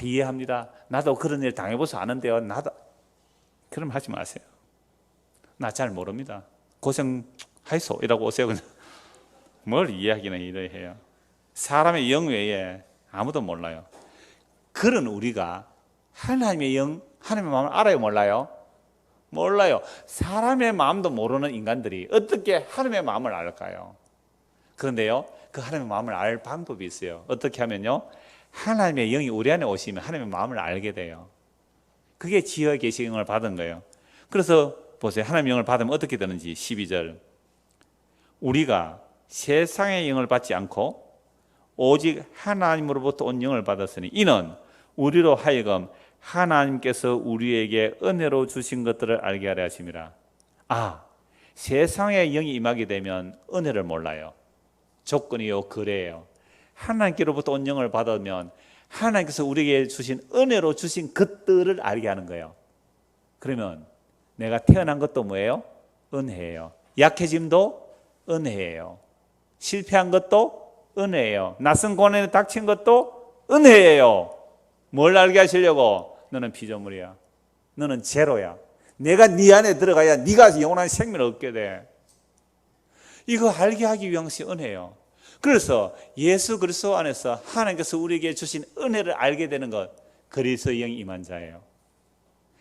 이해합니다. 나도 그런 일 당해봐서 아는데요. 나도 그럼 하지 마세요. 나 잘 모릅니다. 고생하이소 이라고 오세요. 그냥. 뭘 이해하기는 이래해요. 사람의 영 외에 아무도 몰라요. 그런 우리가 하나님의 영, 하나님의 마음을 알아요? 몰라요? 몰라요. 사람의 마음도 모르는 인간들이 어떻게 하나님의 마음을 알까요? 그런데요, 그 하나님의 마음을 알 방법이 있어요. 어떻게 하면요, 하나님의 영이 우리 안에 오시면 하나님의 마음을 알게 돼요. 그게 지혜와 계시의 영을 받은 거예요. 그래서 보세요. 하나님의 영을 받으면 어떻게 되는지 12절. 우리가 세상의 영을 받지 않고 오직 하나님으로부터 온 영을 받았으니 이는 우리로 하여금 하나님께서 우리에게 은혜로 주신 것들을 알게 하려 하심이라. 세상의 영이 임하게 되면 은혜를 몰라요. 조건이요, 그래요. 하나님께로부터 온 영을 받으면 하나님께서 우리에게 주신 은혜로 주신 것들을 알게 하는 거예요. 그러면 내가 태어난 것도 뭐예요? 은혜예요. 약해짐도 은혜예요. 실패한 것도 은혜예요. 낯선 고난에 닥친 것도 은혜예요. 뭘 알게 하시려고? 너는 피조물이야. 너는 제로야. 내가 네 안에 들어가야 네가 영원한 생명을 얻게 돼. 이거 알게 하기 위한 것이 은혜예요. 그래서 예수 그리스도 안에서 하나님께서 우리에게 주신 은혜를 알게 되는 것, 그리스도의 영이 임한 자예요.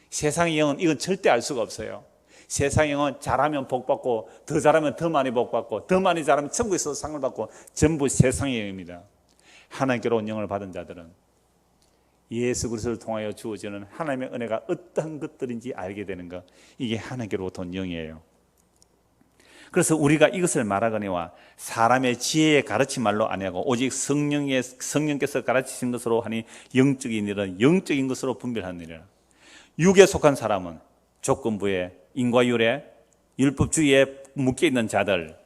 세상의 영은 이건 절대 알 수가 없어요. 세상의 영은 잘하면 복 받고 더 잘하면 더 많이 복 받고 더 많이 잘하면 천국에서 상을 받고 전부 세상의 영입니다. 하나님께로 온 영을 받은 자들은 예수 그리스도를 통하여 주어지는 하나님의 은혜가 어떤 것들인지 알게 되는 것, 이게 하나님께로부터 온 영이에요. 그래서 우리가 이것을 말하거니와 사람의 지혜의 가르침 말로 아니하고 오직 성령께서 가르치신 것으로 하니 영적인 일은 영적인 것으로 분별하느니라. 육에 속한 사람은 조건부에 인과율에 율법주의에 묶여있는 자들,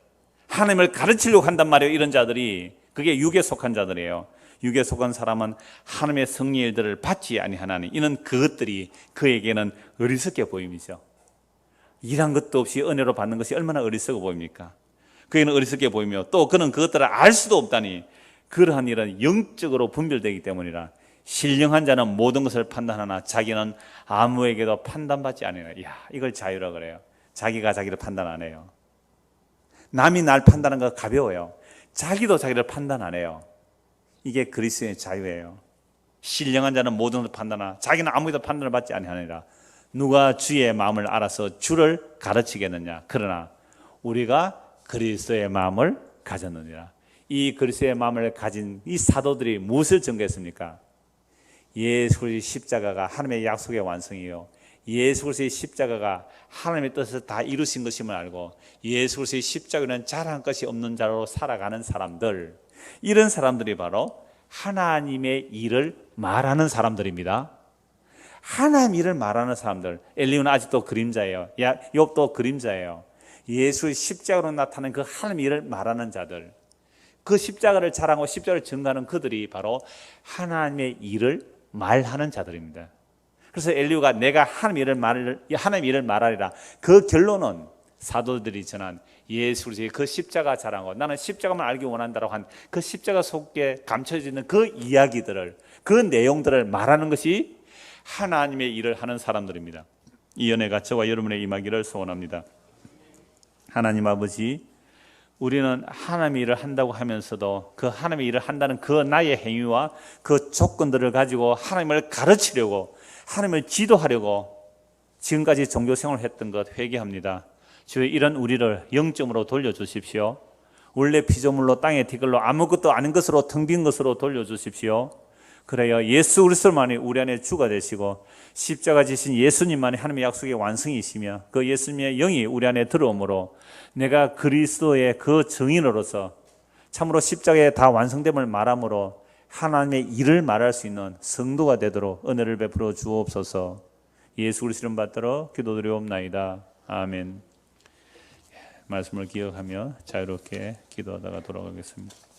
하나님을 가르치려고 한단 말이에요. 이런 자들이, 그게 육에 속한 자들이에요. 육에 속한 사람은 하나님의 성령의 일들을 받지 아니하나니 이는 그것들이 그에게는 어리석게 보임이죠. 일한 것도 없이 은혜로 받는 것이 얼마나 어리석어 보입니까? 그에게는 어리석게 보이며 또 그는 그것들을 알 수도 없다니 그러한 일은 영적으로 분별되기 때문이라. 신령한 자는 모든 것을 판단하나 자기는 아무에게도 판단받지 않으라. 이걸 자유라 그래요. 자기가 자기를 판단 안 해요. 남이 날 판단하는 거 가벼워요. 자기도 자기를 판단 안 해요. 이게 그리스도의 자유예요. 신령한 자는 모든 것을 판단하나 자기는 아무에게도 판단을 받지 아니하느니라. 누가 주의 마음을 알아서 주를 가르치겠느냐. 그러나 우리가 그리스도의 마음을 가졌느니라. 이 그리스도의 마음을 가진 이 사도들이 무엇을 증거했습니까? 예수 그리스도의 십자가가 하나님의 약속의 완성이요, 예수 그리스도의 십자가가 하나님의 뜻을 다 이루신 것임을 알고 예수 그리스도의 십자가는 자랑할 것이 없는 자로 살아가는 사람들, 이런 사람들이 바로 하나님의 일을 말하는 사람들입니다. 하나님 일을 말하는 사람들. 엘리야는 아직도 그림자예요. 욥도 그림자예요. 예수의 십자가로 나타난 그 하나님 일을 말하는 자들, 그 십자가를 자랑하고 십자가를 증거하는 그들이 바로 하나님의 일을 말하는 자들입니다. 그래서 엘리후가 내가 하나님의 일을 말하리라. 그 결론은 사도들이 전한 예수 그리스도의 그 십자가 자랑하고 나는 십자가만 알기 원한다라고 한 그 십자가 속에 감춰져 있는 그 이야기들을, 그 내용들을 말하는 것이 하나님의 일을 하는 사람들입니다. 이 은혜가 저와 여러분의 임하기를 소원합니다. 하나님 아버지, 우리는 하나님의 일을 한다고 하면서도 그 하나님의 일을 한다는 그 나의 행위와 그 조건들을 가지고 하나님을 가르치려고, 하나님을 지도하려고 지금까지 종교생활을 했던 것 회개합니다. 주여, 이런 우리를 영점으로 돌려주십시오. 원래 피조물로 땅에 티끌로 아무것도 아닌 것으로 텅 빈 것으로 돌려주십시오. 그래야 예수 그리스도만이 우리 안에 주가 되시고 십자가 지신 예수님만이 하나님의 약속의 완성이시며 그 예수님의 영이 우리 안에 들어오므로 내가 그리스도의 그 증인으로서 참으로 십자가에 다 완성됨을 말함으로 하나님의 일을 말할 수 있는 성도가 되도록 은혜를 베풀어 주옵소서. 예수 그리스도 이름 받들어 기도드리옵나이다. 아멘. 말씀을 기억하며 자유롭게 기도하다가 돌아가겠습니다.